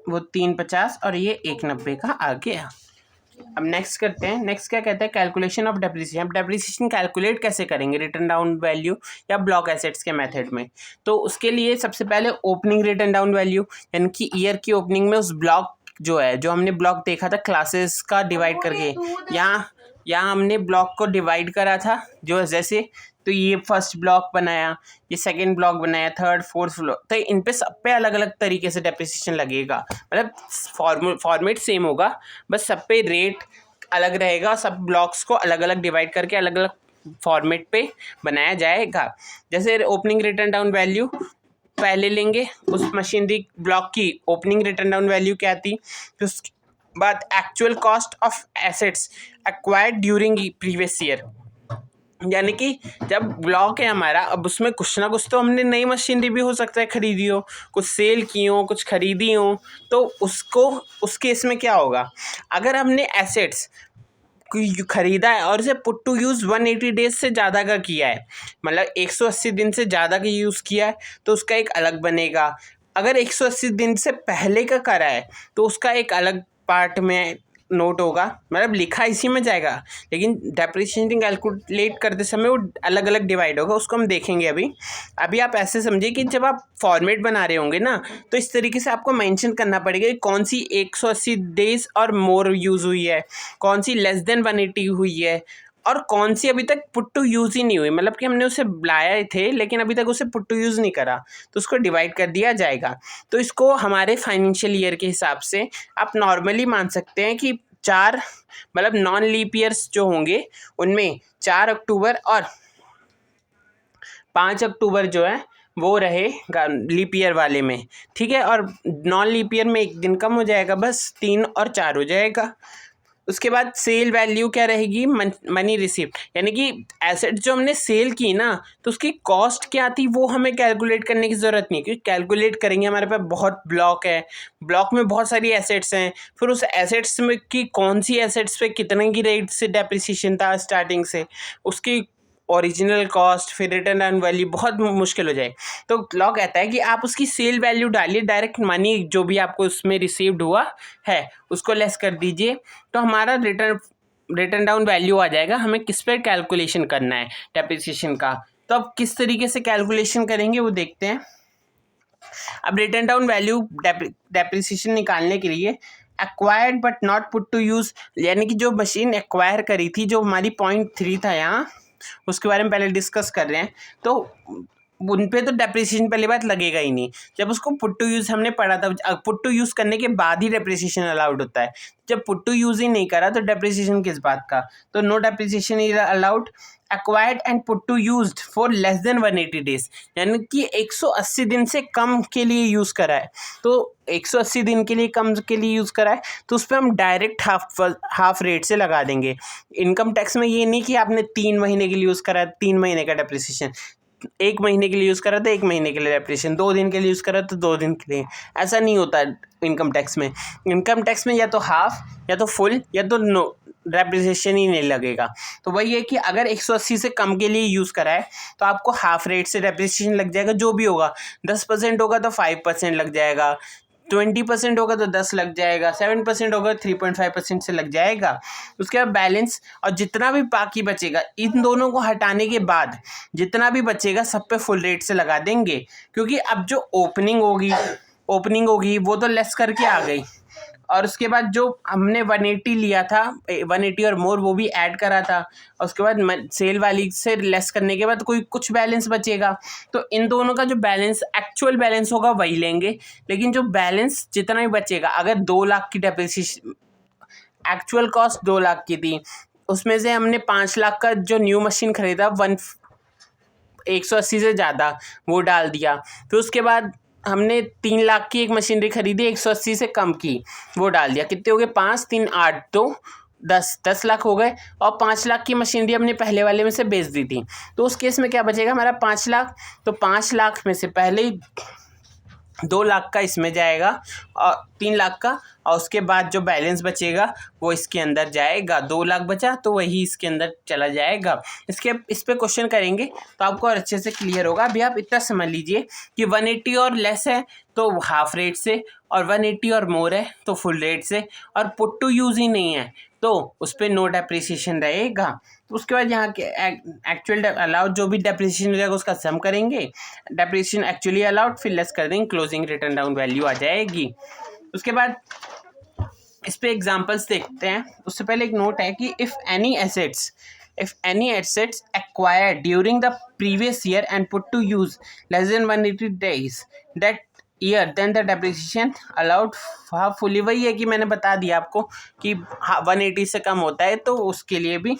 वो 350 और ये 190 का आ गया। अब नेक्स्ट करते हैं, नेक्स्ट क्या कहते हैं, कैलकुलेशन ऑफ डेप्रिसिएशन। अब डेप्रिसिएशन कैलकुलेट कैसे करेंगे रिटर्न डाउन वैल्यू या ब्लॉक एसेट्स के मेथड में। तो उसके लिए सबसे पहले ओपनिंग रिटर्न डाउन वैल्यू, यानी कि ईयर की ओपनिंग में उस ब्लॉक जो है, जो हमने ब्लॉक देखा था क्लासेस का डिवाइड करके, यहाँ हमने ब्लॉक को डिवाइड करा था जो जैसे, तो ये फर्स्ट ब्लॉक बनाया, ये सेकंड ब्लॉक बनाया, थर्ड फोर्थ ब्लॉक, तो इन पे सब पे अलग अलग तरीके से डेप्रिसिएशन लगेगा, मतलब फॉर्मेट सेम होगा, बस सब पे रेट अलग रहेगा, सब ब्लॉक्स को अलग अलग डिवाइड करके अलग अलग फॉर्मेट पे बनाया जाएगा। जैसे ओपनिंग रिटर्न डाउन वैल्यू पहले लेंगे, उस मशीनरी ब्लॉक की ओपनिंग रिटर्न डाउन वैल्यू क्या थी, फिर उसके बाद actual cost of assets acquired during previous year, यानी कि जब ब्लॉक है हमारा, अब उसमें कुछ ना कुछ तो हमने नई मशीनरी भी हो सकता है खरीदी हो, कुछ सेल की हो, कुछ खरीदी हो, तो उसको उस केस में क्या होगा, अगर हमने एसेट्स खरीदा है और इसे पुट टू यूज़ 180 डेज से ज़्यादा का किया है, मतलब 180 दिन से ज़्यादा का यूज़ किया है, तो उसका एक अलग बनेगा। अगर 180 दिन से पहले का करा है तो उसका एक अलग पार्ट में नोट होगा, मतलब लिखा इसी में जाएगा, लेकिन डेप्रिसिएशन कैलकुलेट करते समय वो अलग अलग डिवाइड होगा, उसको हम देखेंगे। अभी आप ऐसे समझिए कि जब आप फॉर्मेट बना रहे होंगे ना, तो इस तरीके से आपको मेंशन करना पड़ेगा कि कौन सी 180 डेज और मोर यूज़ हुई है, कौन सी लेस देन 180 हुई है, और कौन सी अभी तक पुट टू यूज़ ही नहीं हुई, मतलब कि हमने उसे लाए थे लेकिन अभी तक उसे पुट टू यूज़ नहीं करा, तो उसको डिवाइड कर दिया जाएगा। तो इसको हमारे फाइनेंशियल ईयर के हिसाब से आप नॉर्मली मान सकते हैं कि 4, मतलब नॉन लीप ईयर्स जो होंगे उनमें 4 अक्टूबर और 5 अक्टूबर जो है वो रहेगा लीप ईयर वाले में, ठीक है, और नॉन लीप ईयर में एक दिन कम हो जाएगा, बस 3 और 4 हो जाएगा। उसके बाद सेल वैल्यू क्या रहेगी, मनी रिसीव्ड, यानी कि एसेट जो हमने सेल की ना तो उसकी कॉस्ट क्या थी वो हमें कैलकुलेट करने की ज़रूरत नहीं, क्योंकि कैलकुलेट करेंगे हमारे पास बहुत ब्लॉक है, ब्लॉक में बहुत सारी एसेट्स हैं, फिर उस एसेट्स में की कौन सी एसेट्स पे कितने की रेट से डेप्रिसिएशन था स्टार्टिंग से, उसकी ओरिजिनल कॉस्ट, फिर रिटर्न ऑन वैल्यू, बहुत मुश्किल हो जाए। तो लॉ कहता है कि आप उसकी सेल वैल्यू डालिए, डायरेक्ट मनी जो भी आपको उसमें रिसीव्ड हुआ है उसको लेस कर दीजिए, तो हमारा रिटर्न डाउन वैल्यू आ जाएगा। हमें किस पर कैलकुलेशन करना है डेप्रिसिएशन का, तो अब किस तरीके से कैलकुलेशन करेंगे वो देखते हैं। अब रिटर्न डाउन वैल्यू डेप्रिसिएशन निकालने के लिए acquired but not put to use, यानी कि जो मशीन एक्वायर करी थी, जो हमारी पॉइंट 3 था यहाँ, उसके बारे में पहले डिस्कस कर रहे हैं, तो उन पे तो डेप्रिसिएशन पहली बात लगेगा ही नहीं। जब उसको पुट टू यूज़ हमने पढ़ा था, पुट टू यूज़ करने के बाद ही डेप्रिसिएशन अलाउड होता है, जब पुट टू यूज़ ही नहीं करा तो डेप्रिसिएशन किस बात का, तो no depreciation is allowed. Acquired and put to used for less than 180 days, यानी कि 180 दिन से कम के लिए यूज़ करा है, तो 180 दिन के लिए कम के लिए यूज़ करा है तो उस पर हम डायरेक्ट हाफ रेट से लगा देंगे। इनकम टैक्स में ये नहीं कि आपने 3 महीने के लिए यूज़ करा है 3 महीने का डेप्रिसिएशन, 1 महीने के लिए यूज़ करा तो 1 महीने के लिए डेप्रिसिएशन, 2 दिन के लिए यूज़ करा तो 2 दिन के लिए, ऐसा नहीं होता इनकम टैक्स में। इनकम टैक्स में या तो हाफ या तो फुल या तो नो डेप्रिसिएशन ही नहीं लगेगा। तो वही है कि अगर 180 से कम के लिए यूज़ करा है तो आपको हाफ रेट से डेप्रिसिएशन लग जाएगा, जो भी होगा, 10% होगा तो 5% लग जाएगा, 20% होगा तो 10 लग जाएगा, 7% होगा 3.5% से लग जाएगा। उसके बाद बैलेंस, और जितना भी बाकी बचेगा इन दोनों को हटाने के बाद जितना भी बचेगा सब पे फुल रेट से लगा देंगे, क्योंकि अब जो ओपनिंग होगी वो तो लेस करके आ गई, और उसके बाद जो हमने 180 लिया था, 180 और मोर वो भी ऐड करा था, और उसके बाद सेल वाली से लेस करने के बाद कोई कुछ बैलेंस बचेगा, तो इन दोनों का जो बैलेंस एक्चुअल बैलेंस होगा वही लेंगे। लेकिन जो बैलेंस जितना भी बचेगा, अगर 2 लाख की डेप्रिसिएशन, एक्चुअल कॉस्ट 2 लाख की थी, उसमें से हमने 5 लाख का जो न्यू मशीन खरीदा 180 से ज़्यादा वो डाल दिया, फिर उसके बाद हमने 3 लाख की एक मशीनरी खरीदी 180 से कम की, वो डाल दिया, कितने हो गए 5 3 8 तो 10 लाख हो गए, और 5 लाख की मशीनरी हमने पहले वाले में से बेच दी थी, तो उस केस में क्या बचेगा हमारा 5 लाख, तो 5 लाख में से पहले ही 2 लाख का इसमें जाएगा और 3 लाख का, और उसके बाद जो बैलेंस बचेगा वो इसके अंदर जाएगा, 2 लाख बचा तो वही इसके अंदर चला जाएगा। इस पे क्वेश्चन करेंगे तो आपको और अच्छे से क्लियर होगा। अभी आप इतना समझ लीजिए कि 180 और लेस है तो हाफ रेट से, और 180 और मोर है तो फुल रेट से, और पुट टू यूज़ ही नहीं है तो उस पर नो डेप्रिसिएशन रहेगा। तो उसके बाद यहाँ के एक्चुअल अलाउड जो भी डेप्रिसिएशन रहेगा उसका सम करेंगे, डेप्रिसिएशन एक्चुअली अलाउड, फिर लेस कर देंगे, क्लोजिंग रिटर्न डाउन वैल्यू आ जाएगी। उसके बाद इस पे एग्जांपल्स देखते हैं। उससे पहले एक नोट है कि if any assets acquired during the previous year and put to use less than 180 days that year, then the depreciation allowed fully, वही है कि मैंने बता दिया आपको कि 180 से कम होता है तो उसके लिए भी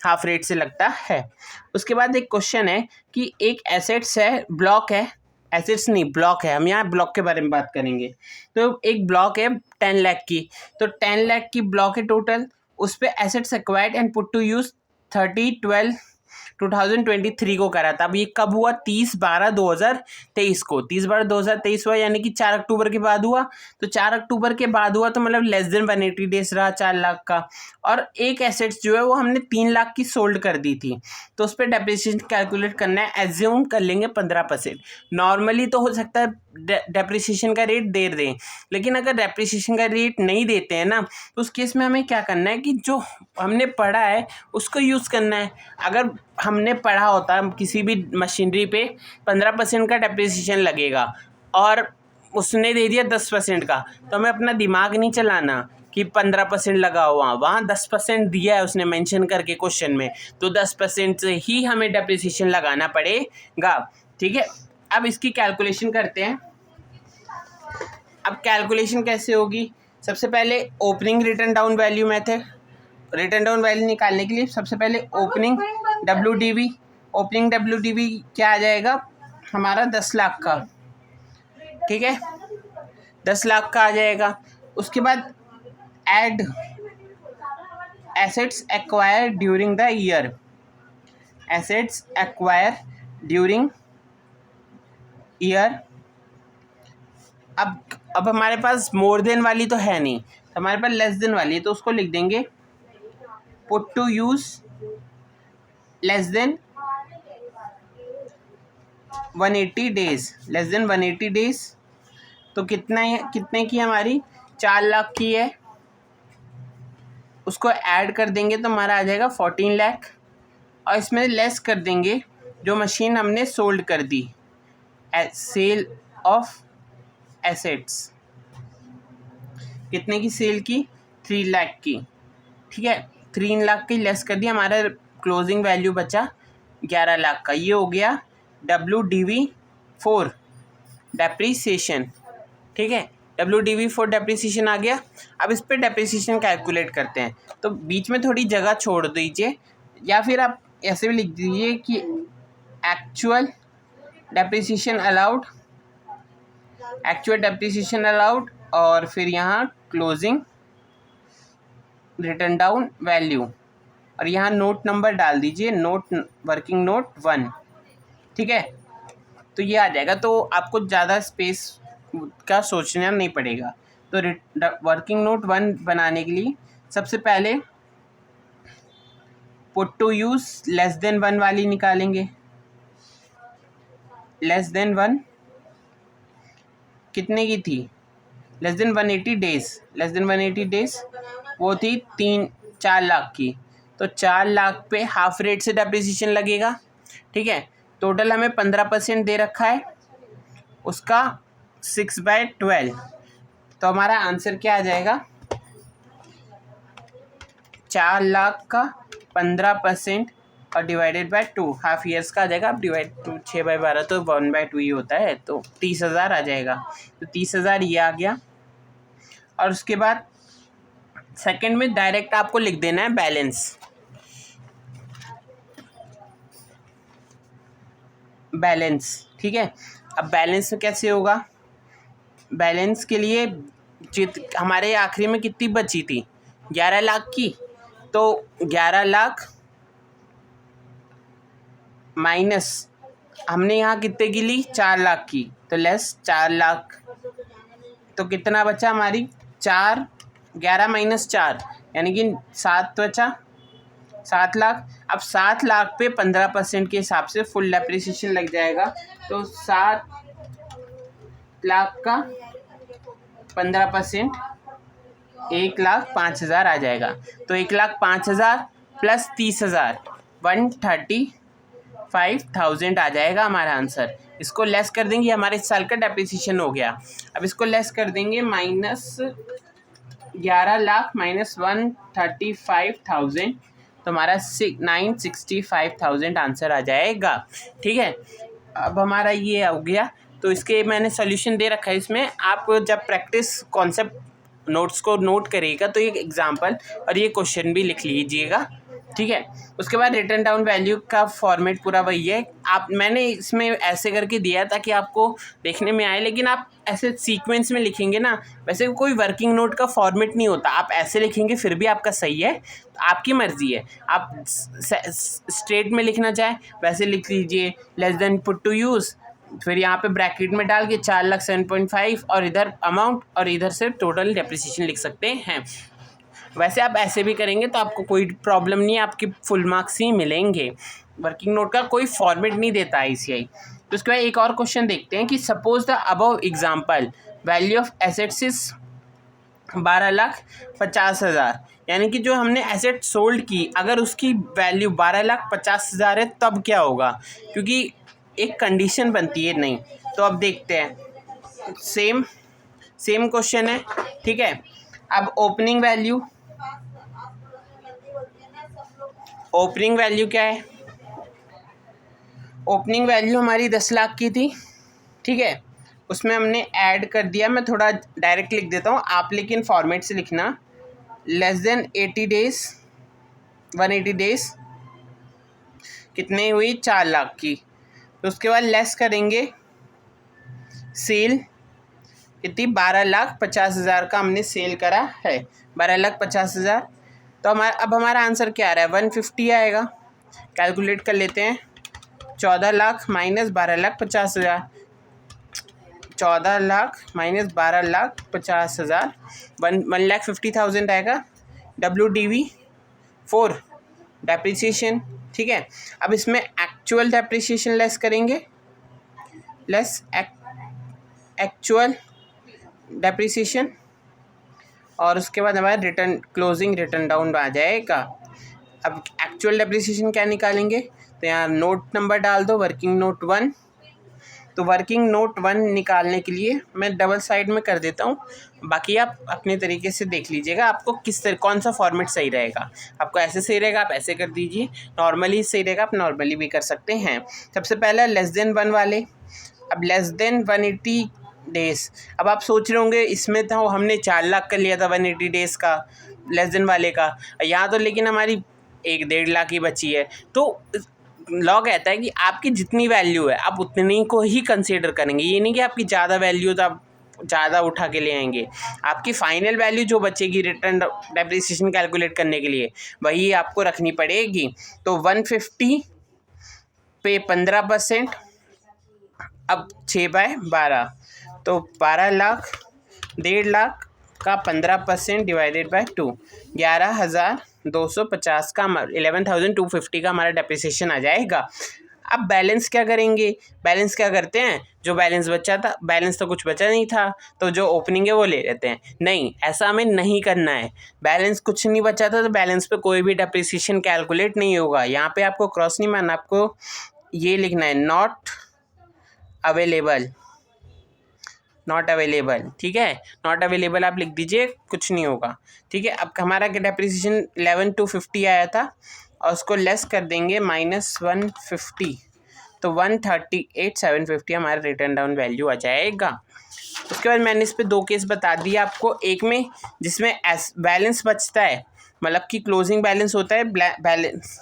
हाफ रेट से लगता है। उसके बाद एक क्वेश्चन है कि एक एसेट्स है, ब्लॉक है, एसेट्स नहीं ब्लॉक है, हम यहाँ ब्लॉक के बारे में बात करेंगे। तो एक ब्लॉक है 10 लाख की, तो 10 लाख की ब्लॉक है टोटल, उस पर assets acquired and put to use 30/12/2023 को करा था। अब ये कब हुआ, 30/12/2023 को, 30/12/2023 हुआ, यानी कि 4 अक्टूबर के बाद हुआ, तो 4 अक्टूबर के बाद हुआ तो मतलब लेस देन 180 डेज रहा 4 लाख का। और एक एसेट्स जो है वो हमने 3 लाख की सोल्ड कर दी थी, तो उस पर डेप्रिसिएशन कैलकुलेट करना है, एज्यूम कर लेंगे 15%। नॉर्मली तो हो सकता है डेप्रिसिएशन का रेट दे दें, लेकिन अगर डेप्रिसिएशन का रेट नहीं देते हैं ना तो उस केस में हमें क्या करना है कि जो हमने पढ़ा है उसको यूज़ करना है। अगर हमने पढ़ा होता किसी भी मशीनरी पे 15% का डेप्रिसिएशन लगेगा और उसने दे दिया 10% का, तो हमें अपना दिमाग नहीं चलाना कि 15% लगा हुआ, वहाँ 10% दिया है उसने मेंशन करके क्वेश्चन में, तो 10% से ही हमें डेप्रिसिएशन लगाना पड़ेगा। ठीक है, अब इसकी कैलकुलेशन करते हैं। अब कैलकुलेशन कैसे होगी, सबसे पहले opening written down value method, return down value निकालने के लिए सबसे पहले ओपनिंग WDV क्या आ जाएगा हमारा 10 लाख का, ठीक है 10 लाख का आ जाएगा। उसके बाद add assets acquire during the year, assets acquire during year. अब हमारे पास मोर देन वाली तो है नहीं, तो हमारे पास लेस देन वाली है, तो उसको लिख देंगे put to use less than 180 days, less than 180 days. तो कितने की हमारी 4 लाख की है, उसको ऐड कर देंगे तो हमारा आ जाएगा 14 लाख, और इसमें लेस कर देंगे जो मशीन हमने सोल्ड कर दी, सेल ऑफ एसेट्स। कितने की सेल की, 3 लाख की, ठीक है। 3 लाख की लेस कर दिया, हमारा क्लोजिंग वैल्यू बचा 11 लाख का। ये हो गया WDV4 डेप्रीसिएशन, ठीक है। WDV4 डेप्रीसिएशन आ गया। अब इस पर डेप्रीसिएशन कैलकुलेट करते हैं, तो बीच में थोड़ी जगह छोड़ दीजिए, या फिर आप ऐसे भी लिख दीजिए कि actual depreciation allowed, actual depreciation allowed, और फिर यहाँ क्लोजिंग रिटर्न डाउन वैल्यू, और यहाँ नोट नंबर डाल दीजिए, नोट वर्किंग नोट 1, ठीक है। तो ये आ जाएगा, तो आपको ज़्यादा स्पेस का सोचना नहीं पड़ेगा। तो वर्किंग नोट 1 बनाने के लिए सबसे पहले put to use less than 1 वाली निकालेंगे। लेस देन 1 कितने की थी, less than 180 days, less than 180 days वो थी 4 लाख की। तो 4 लाख पे हाफ रेट से डेप्रिसिएशन लगेगा, ठीक है। टोटल हमें 15% दे रखा है, उसका 6/12। तो हमारा आंसर क्या आ जाएगा, 4 लाख का 15% और डिवाइडेड बाय 2, हाफ ईयर्स का आ जाएगा। अब डिवाइड 6/12 तो 1/2 ही होता है, तो 30,000 आ जाएगा। तो 30,000 ये आ गया। और उसके बाद सेकंड में डायरेक्ट आपको लिख देना है बैलेंस, बैलेंस, ठीक है। अब बैलेंस कैसे होगा, बैलेंस के लिए हमारे आखिरी में कितनी बची थी, 11 लाख की। तो 11 लाख माइनस हमने यहाँ कितने की ली, 4 लाख की, तो लेस 4 लाख। तो कितना बचा हमारी, 4, 11 माइनस 4 यानी कि 7 बचा, 7 लाख। अब 7 लाख पे 15% के हिसाब से फुल डेप्रिसिएशन लग जाएगा। तो 7 लाख का 15% 1,05,000 आ जाएगा। तो 1,05,000 प्लस 30,000 135,000 आ जाएगा हमारा आंसर। इसको लेस कर देंगे, हमारे इस साल का डेप्रिसिएशन हो गया। अब इसको लेस कर देंगे, माइनस 11 लाख माइनस 135,000, तो हमारा 965,000 आंसर आ जाएगा, ठीक है। अब हमारा ये हो गया। तो इसके मैंने सॉल्यूशन दे रखा है, इसमें आप जब प्रैक्टिस कॉन्सेप्ट नोट्स को नोट करिएगा तो ये एग्जाम्पल और ये क्वेश्चन भी लिख लीजिएगा, ठीक है। उसके बाद रिटर्न डाउन वैल्यू का फॉर्मेट पूरा वही है। मैंने इसमें ऐसे करके दिया ताकि आपको देखने में आए, लेकिन आप ऐसे सीक्वेंस में लिखेंगे ना, वैसे कोई वर्किंग नोट का फॉर्मेट नहीं होता। आप ऐसे लिखेंगे फिर भी आपका सही है, आपकी मर्जी है। आप स्ट्रेट में लिखना चाहें वैसे लिख लीजिए, less than put to use, फिर यहाँ पे ब्रैकेट में डाल के 4,07,5 और इधर अमाउंट और इधर से टोटल डेप्रिसिएशन लिख सकते हैं। वैसे आप ऐसे भी करेंगे तो आपको कोई प्रॉब्लम नहीं है, आपके फुल मार्क्स ही मिलेंगे। वर्किंग नोट का कोई फॉर्मेट नहीं देता ICI। तो उसके बाद एक और क्वेश्चन देखते हैं कि suppose the above example value of assets is 12,50,000, यानी कि जो हमने एसेट सोल्ड की अगर उसकी वैल्यू 12,50,000 है तब क्या होगा, क्योंकि एक कंडीशन बनती है नहीं। तो अब देखते हैं, सेम क्वेश्चन है, ठीक है। अब ओपनिंग वैल्यू क्या है, ओपनिंग वैल्यू हमारी 10 लाख की थी, ठीक है। उसमें हमने ऐड कर दिया, मैं थोड़ा डायरेक्ट लिख देता हूँ आप, लेकिन फॉर्मेट से लिखना, लेस देन 80 डेज 180 डेज कितने हुई, 4 लाख की। तो उसके बाद लेस करेंगे सेल कितनी, 12,50,000 का हमने सेल करा है, 12,50,000। तो अब हमारा आंसर क्या आ रहा है, 150 आएगा। कैलकुलेट कर लेते हैं, 14 लाख माइनस 12,50,000, 14 लाख माइनस 12,50,000, 1,50,000 आएगा। WDV4 डेप्रिसिएशन, ठीक है। अब इसमें एक्चुअल डेप्रिसिएशन लेस करेंगे, लेस एक्चुअल डेप्रिसिएशन, और उसके बाद हमारा रिटर्न क्लोजिंग रिटर्न डाउन आ जाएगा। अब एक्चुअल डेप्रिसिएशन क्या निकालेंगे, तो यहाँ नोट नंबर डाल दो, वर्किंग नोट 1। तो वर्किंग नोट 1 निकालने के लिए मैं डबल साइड में कर देता हूँ, बाकी आप अपने तरीके से देख लीजिएगा आपको कौन सा फॉर्मेट सही रहेगा। आपको ऐसे सही रहेगा आप ऐसे कर दीजिए, नॉर्मली सही रहेगा आप नॉर्मली भी कर सकते हैं। सबसे पहला लेस देन 1 वाले, अब लेस देन 180 डेज। अब आप सोच रहे होंगे इसमें तो हमने 4 लाख का लिया था 180 डेज़ का लेस देन वाले का, यहाँ तो लेकिन हमारी 1-1.5 लाख ही बची है। तो लॉ कहता है कि आपकी जितनी वैल्यू है आप उतनी को ही कंसीडर करेंगे, ये नहीं कि आपकी ज़्यादा वैल्यू तो आप ज़्यादा उठा के ले आएंगे। आपकी फाइनल वैल्यू जो बचेगी रिटर्न डेप्रिसिएशन कैलकुलेट करने के लिए वही आपको रखनी पड़ेगी। तो 150 पे 15%, अब 6/12 तो 12 लाख, 1.5 लाख का 15% डिवाइडेड बाय 2, 11,250 का 11,250 का हमारा डेप्रिसिएशन आ जाएगा। अब बैलेंस क्या करेंगे, बैलेंस क्या करते हैं, जो बैलेंस बचा था, बैलेंस तो कुछ बचा नहीं था तो जो ओपनिंग है वो ले लेते हैं। नहीं, ऐसा हमें नहीं करना है। बैलेंस कुछ नहीं बचा था तो बैलेंस पे कोई भी डेप्रिसिएशन कैलकुलेट नहीं होगा। यहाँ पे आपको क्रॉस नहीं मारना, आपको ये लिखना है नॉट अवेलेबल, नॉट अवेलेबल, ठीक है। नॉट अवेलेबल आप लिख दीजिए, कुछ नहीं होगा, ठीक है। अब हमारा डेप्रिसिएशन 11,250 आया था और उसको लेस कर देंगे -150, तो 138,750 हमारा रिटर्न डाउन वैल्यू आ जाएगा। उसके बाद मैंने इस पे 2 केस बता दिया आपको, एक में जिसमें बैलेंस बचता है, मतलब कि क्लोजिंग बैलेंस होता है बैलेंस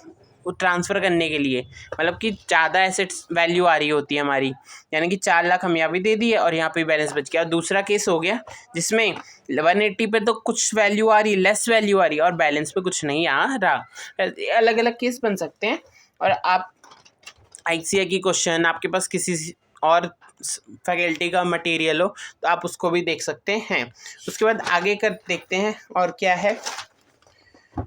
ट्रांसफ़र करने के लिए, मतलब कि ज़्यादा एसेट्स वैल्यू आ रही होती है हमारी, यानी कि 4 लाख हम यहाँ भी दे दिए और यहाँ पे बैलेंस बच गया। और दूसरा केस हो गया जिसमें 180 पे तो कुछ वैल्यू आ रही है, लेस वैल्यू आ रही है और बैलेंस पे कुछ नहीं आ रहा। अलग अलग केस बन सकते हैं। और आप ICAI की क्वेश्चन, आपके पास किसी और फैकल्टी का मटेरियल हो तो आप उसको भी देख सकते हैं। उसके बाद आगे कर देखते हैं और क्या है।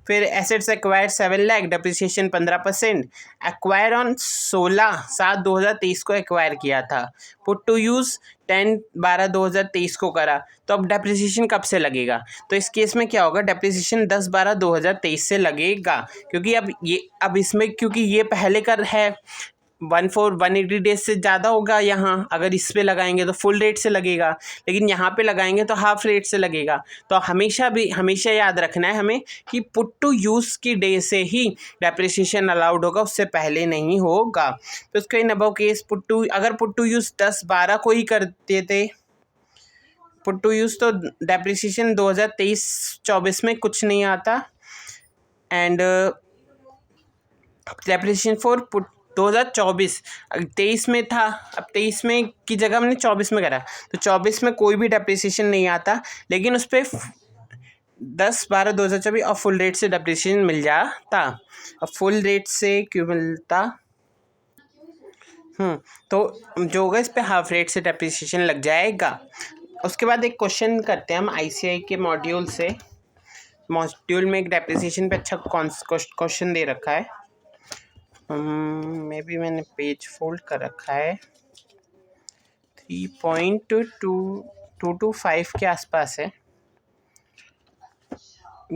फिर assets acquired 7 lakh, depreciation 15%, acquire on 16/7/2023 को एक्वायर किया था, पुट टू यूज़ 10/12/2023 को करा, तो अब डेप्रिसिएशन कब से लगेगा, तो इस केस में क्या होगा, डेप्रिसिएशन 10/12/2023 से लगेगा, क्योंकि अब इसमें क्योंकि ये पहले कर है 180 डेज से ज़्यादा होगा। यहाँ अगर इस पे लगाएंगे तो फुल रेट से लगेगा, लेकिन यहाँ पे लगाएंगे तो हाफ रेट से लगेगा। तो हमेशा याद रखना है हमें कि पुट टू यूज़ की डे से ही डेप्रिसिएशन अलाउड होगा, उससे पहले नहीं होगा। तो उसका इन अबव केस अगर पुट टू यूज़ 10/12 को ही करते थे, पुट टू यूज़, तो डेप्रिसिएशन 2023-24 में कुछ नहीं आता, एंड डेप्रिसिएशन फॉर पुट 2024 23 में था, अब 23 में की जगह हमने 24 में करा, तो 24 में कोई भी डेप्रिसिएशन नहीं आता, लेकिन उस पर 10/12/2024 और फुल रेट से डेप्रिसिएशन मिल जाता। अब फुल रेट से क्यों मिलता, तो जो होगा इस पर हाफ रेट से डेप्रिसिएशन लग जाएगा। उसके बाद एक क्वेश्चन करते हैं हम ICAI के मॉड्यूल से। मॉड्यूल में एक डेप्रिसिएशन पे अच्छा क्वेश्चन दे रखा है, मे बी मैंने पेज फोल्ड कर रखा है, 3.225 के आसपास है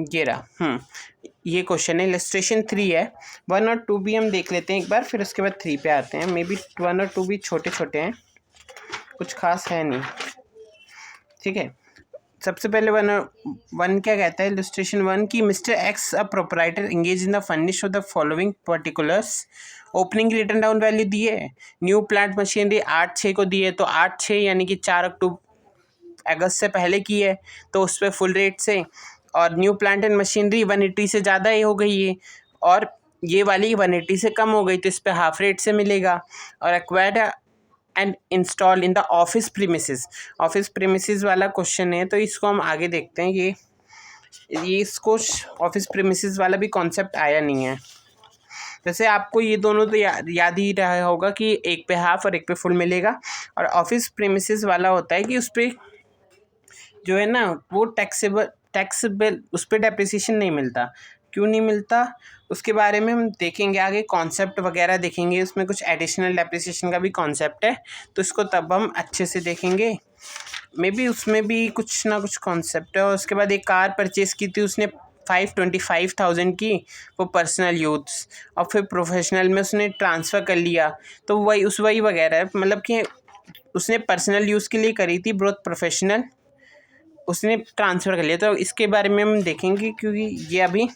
ये रहा। ये क्वेश्चन है, इलस्ट्रेशन 3 है। 1 और 2 भी हम देख लेते हैं एक बार, फिर उसके बाद 3 पे आते हैं। मे बी 1 और 2 भी छोटे छोटे हैं, कुछ खास है नहीं, ठीक है। सबसे पहले 1 क्या कहता है, इलस्ट्रेशन 1 की mister X a proprietor engage in the furnish of the following particulars. Opening written down value दी है, न्यू प्लांट मशीनरी 8/6 को दी है, तो 8/6 यानी कि 4 अगस्त से पहले की है, तो उस पर फुल रेट से, और न्यू प्लांट एंड मशीनरी 180 से ज़्यादा ही हो गई है और ये वाली 180 से कम हो गई, तो इस पर हाफ रेट से मिलेगा। और acquired and install in the office premises, office premises वाला क्वेश्चन है, तो इसको हम आगे देखते हैं। ये ये इसको ऑफिस प्रीमिसेस वाला भी कॉन्सेप्ट आया नहीं है। वैसे आपको ये दोनों तो याद ही रहा होगा कि एक पे हाफ और एक पे फुल मिलेगा। और ऑफिस प्रीमिसेस वाला होता है कि उस पर जो है ना वो टैक्सेबल उस पर डेप्रिसिएशन नहीं मिलता। क्यों नहीं मिलता उसके बारे में हम देखेंगे आगे, कॉन्सेप्ट वगैरह देखेंगे, उसमें कुछ एडिशनल डेप्रिसिएशन का भी कॉन्सेप्ट है, तो इसको तब हम अच्छे से देखेंगे। मे बी उसमें भी कुछ ना कुछ कॉन्सेप्ट है। और उसके बाद एक कार परचेज़ की थी उसने 525,000 की, वो पर्सनल यूज़, और फिर प्रोफेशनल में उसने ट्रांसफ़र कर लिया, तो वही वगैरह है। मतलब कि उसने पर्सनल यूज़ के लिए करी थी, बहुत प्रोफेशनल उसने ट्रांसफ़र कर लिया। तो इसके बारे में हम देखेंगे क्योंकि ये अभी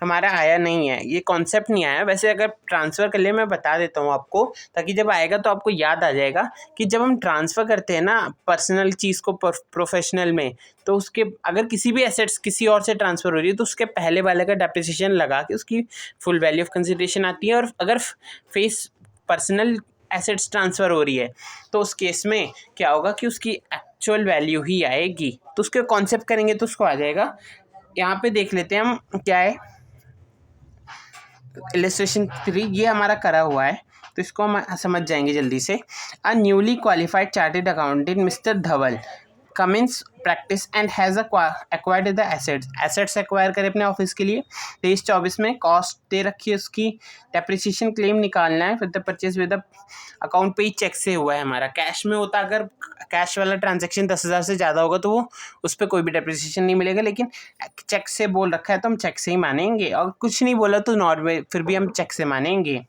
हमारा आया नहीं है, ये कॉन्सेप्ट नहीं आया। वैसे अगर ट्रांसफ़र कर लिया मैं बता देता हूँ आपको, ताकि जब आएगा तो आपको याद आ जाएगा कि जब हम ट्रांसफ़र करते हैं ना पर्सनल चीज़ को प्रोफेशनल में, तो उसके अगर किसी भी एसेट्स किसी और से ट्रांसफ़र हो रही है तो उसके पहले वाले का डेप्रिसिएशन लगा के उसकी फुल वैल्यू ऑफ कंसिडरेशन आती है। और अगर फेस पर्सनल एसेट्स ट्रांसफ़र हो रही है तो उस केस में क्या होगा कि उसकी एक्चुअल वैल्यू ही आएगी। तो उसके कॉन्सेप्ट करेंगे तो उसको आ जाएगा। यहाँ पे देख लेते हैं हम क्या है, इलस्ट्रेशन 3 ये हमारा करा हुआ है, तो इसको हम समझ जाएंगे जल्दी से। A newly qualified chartered accountant mister Dhaval commences practice and has acquired the assets acquire करे अपने ऑफिस के लिए 23-24 में। कॉस्ट दे रखी है उसकी, डेप्रिसिएशन क्लेम निकालना है, फिर the purchase with the account पे ही चेक से हुआ है हमारा। कैश में होता अगर कैश वाला ट्रांजैक्शन 10,000 से ज़्यादा होगा तो वो उस पर कोई भी डेप्रिसिएशन नहीं मिलेगा, लेकिन चेक से बोल रखा है तो हम चेक से ही मानेंगे, और कुछ नहीं बोला तो नॉर्मल फिर भी हम चेक से मानेंगे।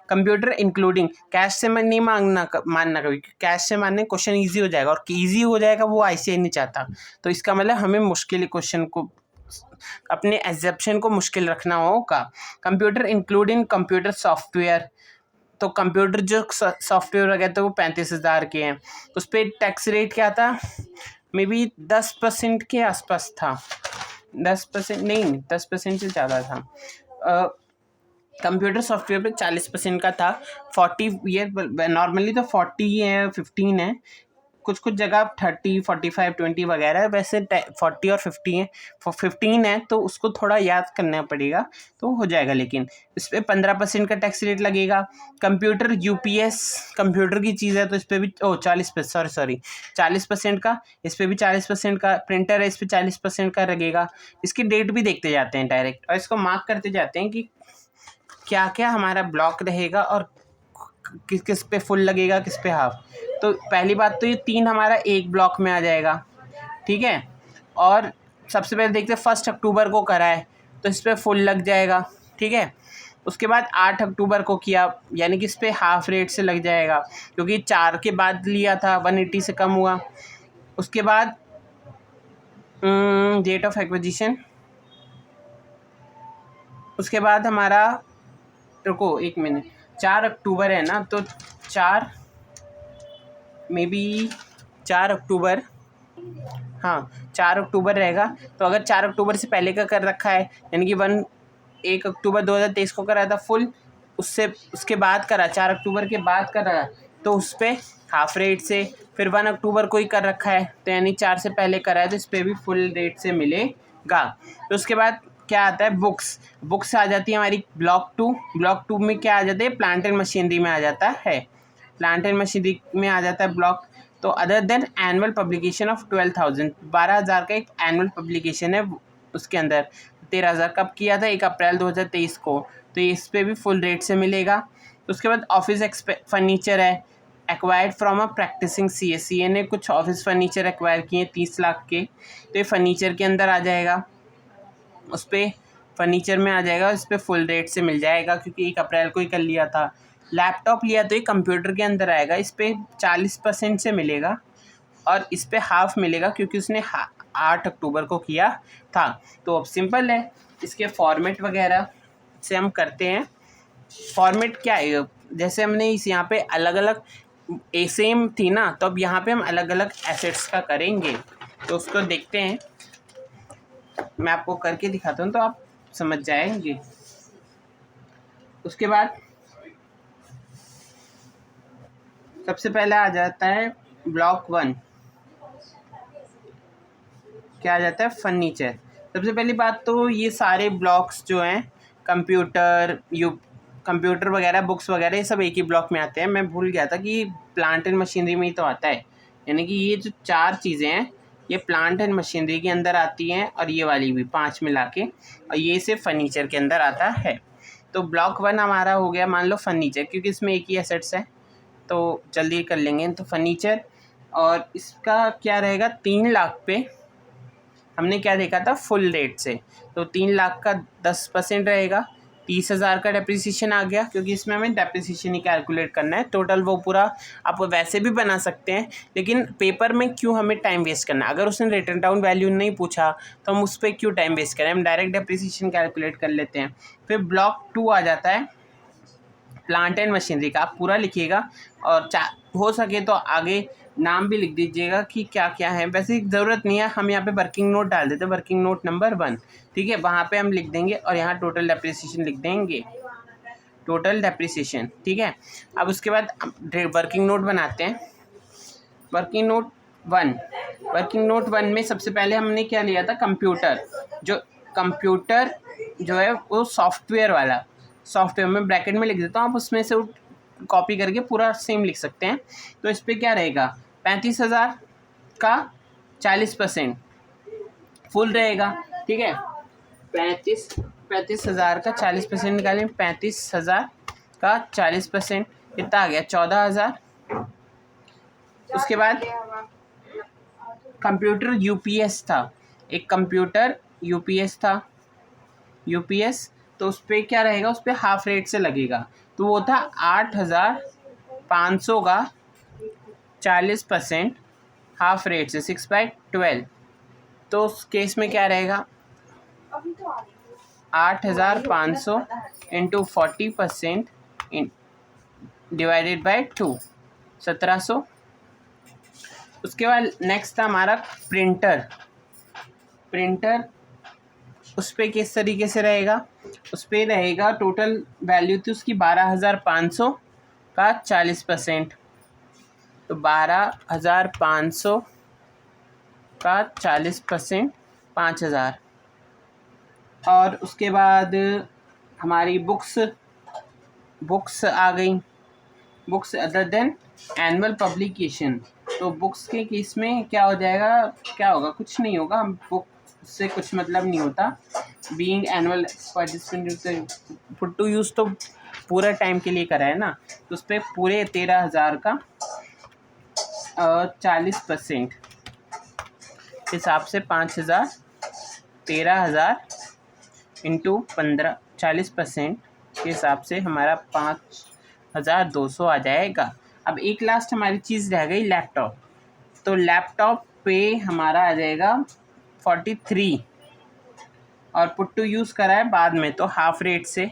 कंप्यूटर इंक्लूडिंग कैश से नहीं मानना कभी, कैश से मानने क्वेश्चन ईजी हो जाएगा, और ईजी हो जाएगा वो आईसीआई नहीं चाहता। तो इसका मतलब हमें मुश्किल क्वेश्चन को अपने एग्जेप्शन को मुश्किल रखना होगा। कंप्यूटर इंक्लूडिंग कंप्यूटर सॉफ्टवेयर, तो कंप्यूटर जो सॉफ्टवेयर वगैरह तो वो 35,000 के हैं। उस पर टैक्स रेट क्या था, मे बी 10% के आसपास था, 10% नहीं, 10% से ज़्यादा था। कंप्यूटर सॉफ्टवेयर पे 40% का था। 40 ये नॉर्मली तो 40 है, 15 है, कुछ कुछ जगह 30, 45, 20 वगैरह है। वैसे 40 और 50 है, 15 है, तो उसको थोड़ा याद करना पड़ेगा तो हो जाएगा। लेकिन इस पर 15% का टैक्स रेट लगेगा। कंप्यूटर यूपीएस कंप्यूटर की चीज़ है तो इस पर भी 40% का, इस पर भी 40% का। प्रिंटर है, इस पर 40% का लगेगा। इसकी डेट भी देखते जाते हैं डायरेक्ट, और इसको मार्क करते जाते हैं कि क्या क्या हमारा ब्लॉक रहेगा और किस किस पे फुल लगेगा, किस पे हाफ। तो पहली बात तो ये 3 हमारा एक ब्लॉक में आ जाएगा, ठीक है। और सबसे पहले देखते हैं 1 अक्टूबर को करा है तो इस पर फुल लग जाएगा, ठीक है। उसके बाद 8 अक्टूबर को किया, यानी कि इस पर हाफ रेट से लग जाएगा, क्योंकि 4 के बाद लिया था, 180 से कम हुआ। उसके बाद डेट ऑफ एक्विजिशन, उसके बाद हमारा, रुको 1 मिनट, 4 अक्टूबर है ना, तो 4 मे बी 4 अक्टूबर, हाँ 4 अक्टूबर रहेगा। तो अगर 4 अक्टूबर से पहले का कर रखा है, यानी कि 1 अक्टूबर 2023 को करा था फुल, उससे उसके बाद करा, 4 अक्टूबर के बाद करा, तो उस पर हाफ रेट से। फिर 1 अक्टूबर को ही कर रखा है तो यानी 4 से पहले करा है तो इस पर भी फुल रेट से मिलेगा। तो उसके बाद क्या आता है, बुक्स आ जाती है हमारी ब्लॉक 2 में क्या आ जाता है, प्लांट एंड मशीनरी में आ जाता है, प्लांट एंड मशीनरी में आ जाता है ब्लॉक। तो other than annual publication of 12,000, 12,000 का एक एनुअल पब्लिकेशन है, उसके अंदर 13,000 कब किया था, 1 अप्रैल 2023 को, तो इस पर भी फुल रेट से मिलेगा। तो उसके बाद ऑफिस फर्नीचर है, acquired from a practicing CA ने कुछ ऑफिस फर्नीचर एक्वायर किए 30 लाख के, तो ये फर्नीचर के अंदर आ जाएगा, उस पर फर्नीचर में आ जाएगा, इस पर फुल रेट से मिल जाएगा क्योंकि 1 अप्रैल को ही कर लिया था। लैपटॉप लिया तो ये कंप्यूटर के अंदर आएगा, इस पर 40% से मिलेगा, और इस पर हाफ मिलेगा क्योंकि उसने 8 अक्टूबर को किया था। तो अब सिंपल है, इसके फॉर्मेट वगैरह से हम करते हैं। फॉर्मेट क्या है, जैसे हमने इस यहाँ पे अलग अलग सेम थी ना, तो अब यहाँ पे हम अलग अलग एसेट्स का करेंगे, तो उसको देखते हैं। मैं आपको करके दिखाता हूँ तो आप समझ जाएंगे। उसके बाद सबसे पहले आ जाता है ब्लॉक 1, क्या आ जाता है, फर्नीचर। सबसे पहली बात तो ये सारे ब्लॉक्स जो हैं कंप्यूटर वगैरह, बुक्स वगैरह, ये सब एक ही ब्लॉक में आते हैं। मैं भूल गया था कि प्लांट एंड मशीनरी में ही तो आता है, यानी कि ये जो 4 चीज़ें हैं ये प्लांट एंड मशीनरी के अंदर आती हैं, और ये वाली भी 5 मिला के, और ये सिर्फ फर्नीचर के अंदर आता है। तो ब्लॉक 1 हमारा हो गया मान लो फर्नीचर, क्योंकि इसमें एक ही एसेट्स है तो जल्दी कर लेंगे। तो फर्नीचर, और इसका क्या रहेगा 3 लाख पे हमने क्या देखा था फुल रेट से, तो 3 लाख का 10% रहेगा, 30,000 का डेप्रिसिएशन आ गया, क्योंकि इसमें हमें डेप्रिसिएशन ही कैलकुलेट करना है। टोटल वो पूरा आप वैसे भी बना सकते हैं, लेकिन पेपर में क्यों हमें टाइम वेस्ट करना है। अगर उसने रिटर्न डाउन वैल्यू नहीं पूछा तो हम उस पर क्यों टाइम वेस्ट करें, हम डायरेक्ट डेप्रिसिएशन कैलकुलेट कर लेते हैं। फिर ब्लॉक 2 आ जाता है प्लांट एंड मशीनरी का, आप पूरा लिखिएगा, और हो सके तो आगे नाम भी लिख दीजिएगा कि क्या क्या है। वैसे ज़रूरत नहीं है, हम यहाँ पे वर्किंग नोट डाल देते हैं, वर्किंग नोट नंबर 1, ठीक है, वहाँ पे हम लिख देंगे, और यहाँ टोटल डेप्रिसिएशन लिख देंगे, टोटल डेप्रिसिएशन, ठीक है। अब उसके बाद वर्किंग नोट बनाते हैं। वर्किंग नोट 1 में सबसे पहले हमने क्या लिया था कंप्यूटर, कंप्यूटर जो है वो सॉफ्टवेयर वाला, सॉफ्टवेयर में ब्रैकेट में लिख देता हूँ, आप उसमें से कॉपी करके पूरा सेम लिख सकते हैं। तो इस पर क्या रहेगा 35,000 का 40% फुल रहेगा, ठीक है। 35,000 का 40% निकालें, 35,000 का 40% कितना आ गया 14,000। उसके बाद कंप्यूटर यूपीएस था, एक कंप्यूटर यूपीएस था, यूपीएस, तो उस पर क्या रहेगा, उस पर हाफ रेट से लगेगा, तो वो था 8,500 का 40% हाफ रेट से 6/12। तो उस केस में क्या रहेगा 8,500 इंटू 40% डिवाइडेड बाई 2, 1,700। उसके बाद नेक्स्ट था हमारा प्रिंटर, उस पर किस तरीके से रहेगा, उस पर रहेगा टोटल वैल्यू थी उसकी 12,500 का 40%, तो 12,500 का 40% 5,000। और उसके बाद हमारी बुक्स आ गई, books other than annual publication. तो बुक्स के केस में क्या हो जाएगा, क्या होगा, कुछ नहीं होगा, हम बुक से कुछ मतलब नहीं होता। Being annual participant put to use तो पूरा टाइम के लिए करा है ना, तो उस पर पूरे 13,000 का 40% हिसाब से 5,000, 13,000 इंटू 15 40% के हिसाब से हमारा 5,200 आ जाएगा। अब एक लास्ट हमारी चीज़ रह गई लैपटॉप, तो लैपटॉप पे हमारा आ जाएगा 43, और पुट टू यूज़ करा है बाद में, तो हाफ रेट से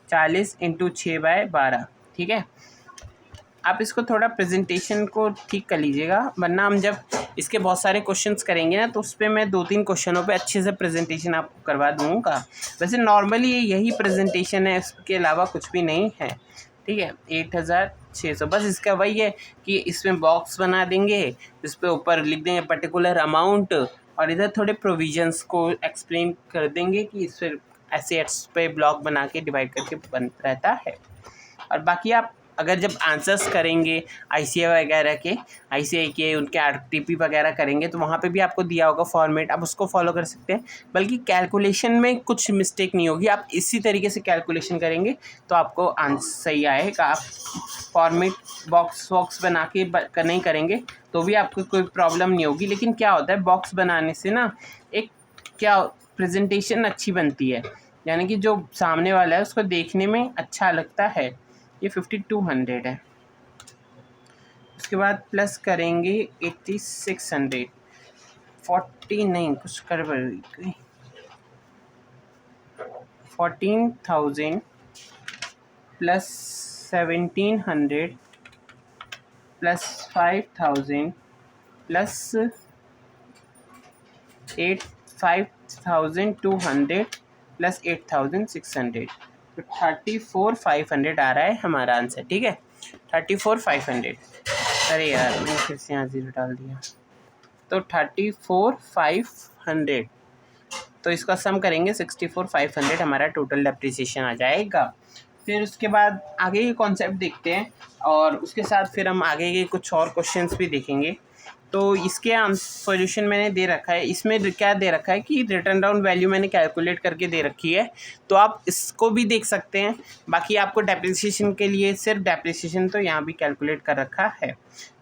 40 इंटू 6/12, ठीक है। आप इसको थोड़ा प्रेजेंटेशन को ठीक कर लीजिएगा, वरना हम जब इसके बहुत सारे क्वेश्चंस करेंगे ना, तो उस पर मैं 2-3 क्वेश्चनों पे अच्छे से प्रेजेंटेशन आपको करवा दूँगा। वैसे नॉर्मली यही प्रेजेंटेशन है, इसके अलावा कुछ भी नहीं है, ठीक है। 8,600 बस इसका वही है कि इसमें बॉक्स बना देंगे, इस पर ऊपर लिख देंगे पर्टिकुलर अमाउंट, और इधर थोड़े प्रोविजंस को एक्सप्लेन कर देंगे कि इस पर एसेट्स पे ब्लॉक बना के डिवाइड करके बन रहता है। और बाकी आप अगर जब आंसर्स करेंगे आईसीआई वगैरह के, आईसीआई के उनके आरटीपी वगैरह करेंगे, तो वहाँ पे भी आपको दिया होगा फॉर्मेट, आप उसको फॉलो कर सकते हैं। बल्कि कैलकुलेशन में कुछ मिस्टेक नहीं होगी, आप इसी तरीके से कैलकुलेशन करेंगे तो आपको आंसर सही आएगा। आप फॉर्मेट बॉक्स बना के नहीं करेंगे तो भी आपको कोई प्रॉब्लम नहीं होगी। लेकिन क्या होता है बॉक्स बनाने से ना एक क्या प्रेजेंटेशन अच्छी बनती है, यानी कि जो सामने वाला है उसको देखने में अच्छा लगता है। ये 5200 है। उसके बाद प्लस करेंगे 8600, 40 नहीं कुछ कर 14,000 प्लस 1,700 प्लस 5,000 प्लस 5,200 प्लस 8,600, तो 34,500 आ रहा है हमारा आंसर, ठीक है 34,500। अरे यार मैंने फिर से यहाँ 0 डाल दिया, तो 34,500। तो इसका सम करेंगे 64,500 हमारा टोटल डेप्रिसिएशन आ जाएगा। फिर उसके बाद आगे के कॉन्सेप्ट देखते हैं और उसके साथ फिर हम आगे के कुछ और क्वेश्चंस भी देखेंगे। तो इसके सॉल्यूशन मैंने दे रखा है, इसमें क्या दे रखा है कि रिटर्न डाउन वैल्यू मैंने कैलकुलेट करके दे रखी है, तो आप इसको भी देख सकते हैं। बाकी आपको डेप्रिसिएशन के लिए सिर्फ डेप्रिसिएशन तो यहाँ भी कैलकुलेट कर रखा है,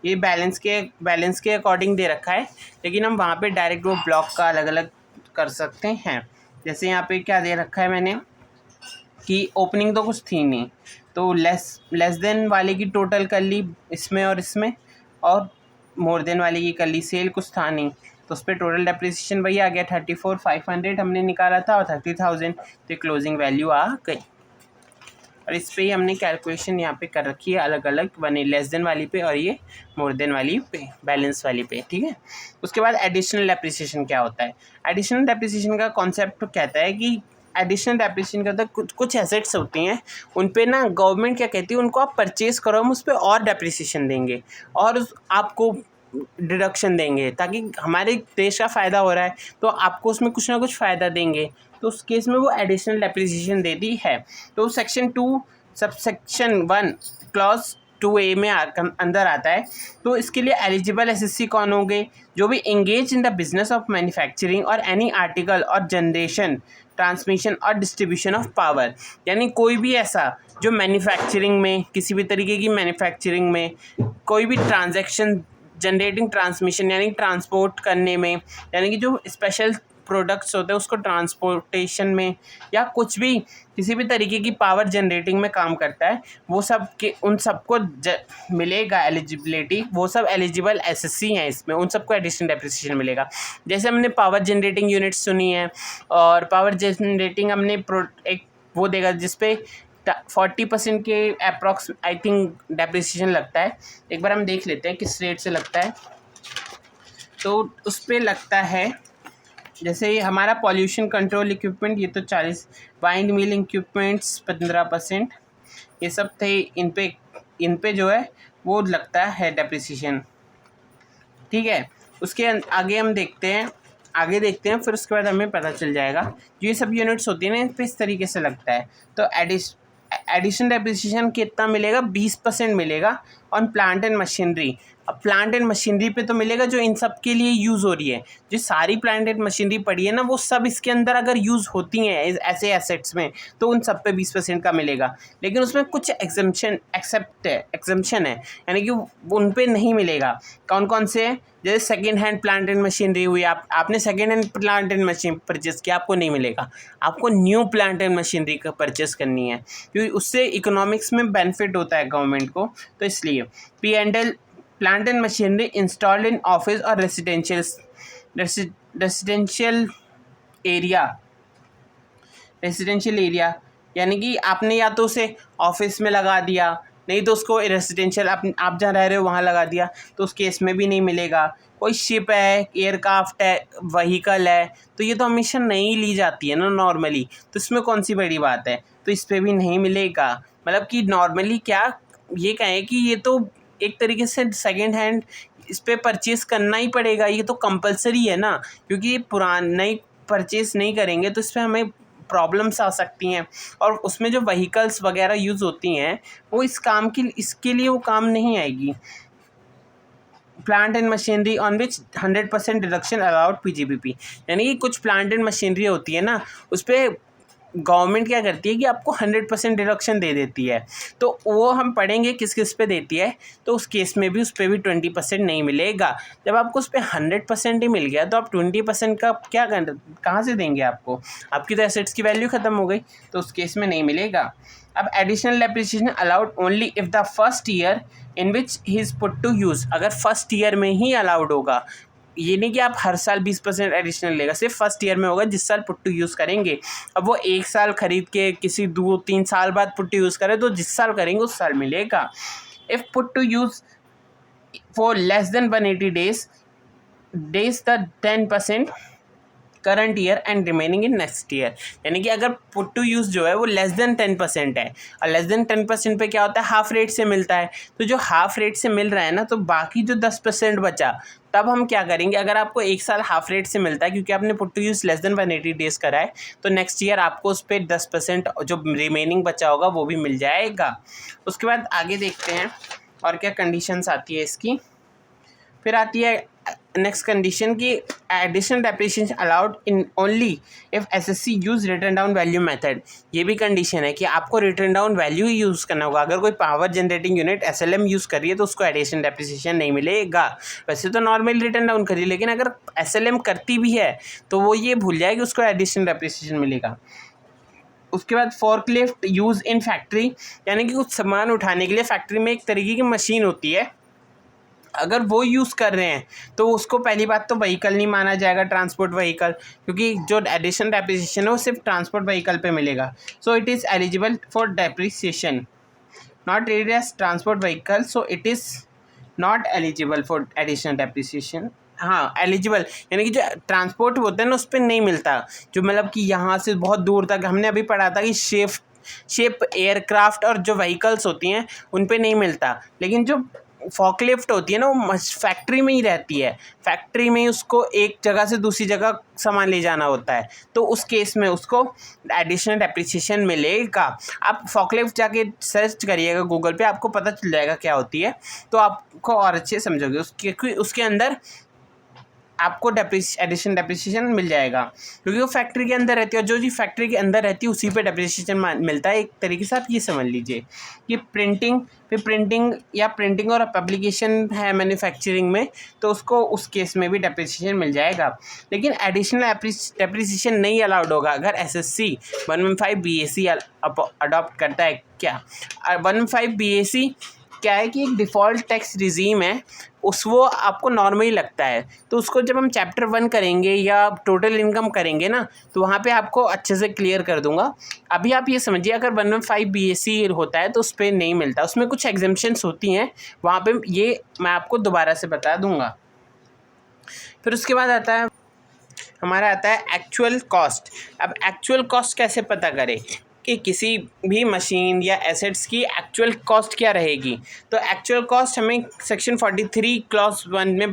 ये बैलेंस के अकॉर्डिंग दे रखा है, लेकिन हम वहाँ पे डायरेक्ट वो ब्लॉक का अलग अलग कर सकते हैं। जैसे यहाँ पे क्या दे रखा है मैंने कि ओपनिंग तो कुछ थी नहीं, तो लेस देन वाले की टोटल कर ली इसमें और इसमें, और मोर देन वाले की कर ली, सेल कुछ था नहीं, तो उस पर टोटल डेप्रिसिएशन वही आ गया 34,500 हमने निकाला था और 30,000, तो क्लोजिंग वैल्यू आ गई। और इस पर ही हमने कैलकुलेशन यहाँ पे कर रखी है अलग अलग, बने लेस देन वाली पे और ये मोर देन वाली पे, बैलेंस वाली पे, ठीक है। उसके बाद एडिशनल डेप्रिसिएशन क्या होता है। एडिशनल डेप्रिसिएशन का कॉन्सेप्ट कहता है कि एडिशनल डेप्रिसिएशन करता है कुछ एसेट्स होती हैं उन पे ना गवर्नमेंट क्या कहती है, उनको आप परचेज़ करो, हम उस पर और डेप्रिसिएशन देंगे और आपको डिडक्शन देंगे, ताकि हमारे देश का फ़ायदा हो रहा है तो आपको उसमें कुछ ना कुछ फ़ायदा देंगे, तो उस केस में वो एडिशनल डेप्रिसिएशन देती है। तो सेक्शन 2 सबसेक्शन 1 क्लॉज 2A में अंदर आता है। तो इसके लिए एलिजिबल एसएससी कौन होंगे, जो भी engage in the business of manufacturing और एनी आर्टिकल और जनरेशन, ट्रांसमिशन और डिस्ट्रीब्यूशन ऑफ पावर, यानी कोई भी ऐसा जो मैन्युफैक्चरिंग में, किसी भी तरीके की मैन्युफैक्चरिंग में, कोई भी ट्रांजैक्शन, जनरेटिंग, ट्रांसमिशन यानी ट्रांसपोर्ट करने में, यानी कि जो स्पेशल प्रोडक्ट्स होते हैं उसको ट्रांसपोर्टेशन में, या कुछ भी किसी भी तरीके की पावर जनरेटिंग में काम करता है, वो सब के उन सबको मिलेगा एलिजिबिलिटी, वो सब एलिजिबल एसएससी हैं इसमें, उन सबको एडिशनल डेप्रिसिएशन मिलेगा। जैसे हमने पावर जनरेटिंग यूनिट सुनी है, और पावर जनरेटिंग हमने एक वो देगा जिसपे 40% के अप्रॉक्स आई थिंक डेप्रिसिएशन लगता है। एक बार हम देख लेते हैं किस रेट से लगता है। तो उस पर लगता है, जैसे हमारा पॉल्यूशन कंट्रोल इक्विपमेंट, ये तो 40, वाइंड मिल इक्विपमेंट्स 15%, ये सब थे, इन पे जो है वो लगता है डेप्रिसिएशन, ठीक है। उसके आगे हम देखते हैं, फिर उसके बाद हमें पता चल जाएगा। जो ये सब यूनिट्स होती है ना, इन पर इस तरीके से लगता है। तो एडिशनल डेप्रिसिएशन कितना मिलेगा, 20% मिलेगा ऑन प्लांट एंड मशीनरी। अब प्लांट एंड मशीनरी पे तो मिलेगा जो इन सब के लिए यूज़ हो रही है, जो सारी प्लांट एंड मशीनरी पड़ी है ना, वो सब इसके अंदर अगर यूज़ होती हैं ऐसे एसेट्स में, तो उन सब पे 20% का मिलेगा। लेकिन उसमें कुछ एग्जम्पशन है, यानी कि उन पे नहीं मिलेगा। कौन कौन से हैं, जैसे second hand plant and machinery हुई, आपने second hand plant and machine purchase किया, आपको नहीं मिलेगा, आपको न्यू प्लांट एंड मशीनरी का परचेस करनी है, क्योंकि उससे इकोनॉमिक्स में बेनिफिट होता है गवर्नमेंट को। तो इसलिए P&L plant and machinery installed in office और रेसिडेंशियल एरिया, यानी कि आपने या तो उसे ऑफिस में लगा दिया, नहीं तो उसको रेसिडेंशियल आप जहाँ रह रहे हो वहाँ लगा दिया, तो उस केस में भी नहीं मिलेगा। कोई शिप है, एयरक्राफ्ट है, व्हीकल है, तो ये तो हमेशा नहीं ली जाती है ना नॉर्मली, तो इसमें कौन सी बड़ी बात है, तो इस पर भी नहीं मिलेगा। मतलब कि नॉर्मली क्या ये कहें कि ये तो एक तरीके से सेकेंड हैंड इस पर परचेज़ करना ही पड़ेगा, ये तो कंपलसरी है ना, क्योंकि नई परचेज़ नहीं करेंगे तो इस पर हमें प्रॉब्लम्स आ सकती हैं, और उसमें जो व्हीकल्स वगैरह यूज़ होती हैं वो इसके लिए वो काम नहीं आएगी। Plant and machinery on which 100% deduction allowed PGBP, यानी कि कुछ प्लांट एंड मशीनरी होती है ना, उस पर गवर्नमेंट क्या करती है कि आपको 100% डिडक्शन दे देती है, तो वो हम पढ़ेंगे किस किस पे देती है। तो उस केस में भी उस पर भी 20% नहीं मिलेगा। जब आपको उस पर 100% ही मिल गया तो आप 20% का कहाँ से देंगे आपको, आपकी तो एसेट्स की वैल्यू ख़त्म हो गई, तो उस केस में नहीं मिलेगा। अब additional depreciation allowed only if the first year in which he is put to use, अगर फर्स्ट ईयर में ही अलाउड होगा, ये नहीं कि आप हर साल 20% एडिशनल लेगा, सिर्फ फर्स्ट ईयर में होगा जिस साल पुट टू यूज़ करेंगे। अब वो एक साल खरीद के किसी 2-3 साल बाद पुट टू यूज़ करें तो जिस साल करेंगे उस साल मिलेगा। If put to use for less than 180 days the 10% current year and remaining in next year, यानी कि अगर पुट टू यूज़ जो है वो लेस देन 10% है, और लेस देन 10% पे क्या होता है, हाफ रेट से मिलता है, तो जो हाफ रेट से मिल रहा है ना, तो बाकी जो 10% बचा तब हम क्या करेंगे, अगर आपको 1 साल हाफ रेट से मिलता है क्योंकि आपने put to use less than 180 days करा है, तो नेक्स्ट ईयर आपको उस पर 10% जो रिमेनिंग बचा होगा वो भी मिल जाएगा। उसके बाद आगे देखते हैं और क्या कंडीशंस आती है इसकी। फिर आती है नेक्स्ट कंडीशन की additional depreciation allowed in only if SSC use return down value method. ये भी कंडीशन है कि आपको रिटर्न डाउन वैल्यू ही यूज़ करना होगा। अगर कोई power generating unit SLM use कर रही है तो उसको एडिशनल डेप्रिसिएशन नहीं मिलेगा। वैसे तो नॉर्मल रिटर्न डाउन करिए, लेकिन अगर एसएलएम करती भी है तो वो ये भूल जाए कि उसको एडिशनल डेप्रिसिएशन मिलेगा। उसके बाद फोर्कलिफ्ट यूज़ इन फैक्ट्री, यानी कि कुछ सामान उठाने के लिए फैक्ट्री में एक तरीके की मशीन होती है, अगर वो यूज़ कर रहे हैं तो उसको पहली बात तो व्हीकल नहीं माना जाएगा, ट्रांसपोर्ट व्हीकल, क्योंकि जो एडिशनल डेप्रिसिएशन है वो सिर्फ ट्रांसपोर्ट व्हीकल पे मिलेगा। So it is eligible for depreciation, not treated as transport vehicle, so it is not eligible for additional depreciation. हाँ, एलिजिबल यानी कि जो ट्रांसपोर्ट होता है ना उस पर नहीं मिलता, जो मतलब कि यहाँ से बहुत दूर तक हमने अभी पढ़ा था कि शिप एयरक्राफ्ट और जो व्हीकल्स होती हैं उन पे नहीं मिलता। लेकिन जो फॉकलिफ्ट होती है ना वो फैक्ट्री में ही रहती है, फैक्ट्री में ही उसको एक जगह से दूसरी जगह सामान ले जाना होता है, तो उस केस में उसको एडिशनल डेप्रिसिएशन मिलेगा। आप फॉकलिफ्ट जाके सर्च करिएगा गूगल पे, आपको पता चल जाएगा क्या होती है, तो आपको और अच्छे समझोगे। उसके अंदर आपको एडिशनल डेप्रिसिएशन मिल जाएगा क्योंकि वो फैक्ट्री के अंदर रहती है, और जो चीज़ फैक्ट्री के अंदर रहती है उसी पे डेप्रिसिएशन मिलता है। एक तरीके से आप ये समझ लीजिए कि प्रिंटिंग और पब्लिकेशन है मैन्युफैक्चरिंग में, तो उसको उस केस में भी डेप्रिसिएशन मिल जाएगा। लेकिन एडिशनल डेप्रिसिएशन नहीं अलाउड होगा अगर एसएससी 115 BAC अडॉप्ट करता है। क्या 115 BAC क्या है कि एक डिफ़ॉल्ट टैक्स रिजीम है, वो आपको नॉर्मली लगता है, तो उसको जब हम चैप्टर 1 करेंगे या टोटल इनकम करेंगे ना, तो वहाँ पे आपको अच्छे से क्लियर कर दूंगा। अभी आप ये समझिए अगर 115 BAC होता है तो उस पर नहीं मिलता, उसमें कुछ एग्जेम्पशंस होती हैं, वहाँ पे ये मैं आपको दोबारा से बता दूंगा। फिर उसके बाद आता है एक्चुअल कॉस्ट। अब एक्चुअल कॉस्ट कैसे पता करें कि किसी भी मशीन या एसेट्स की एक्चुअल कॉस्ट क्या रहेगी, तो एक्चुअल कॉस्ट हमें सेक्शन 43 क्लॉज 1 में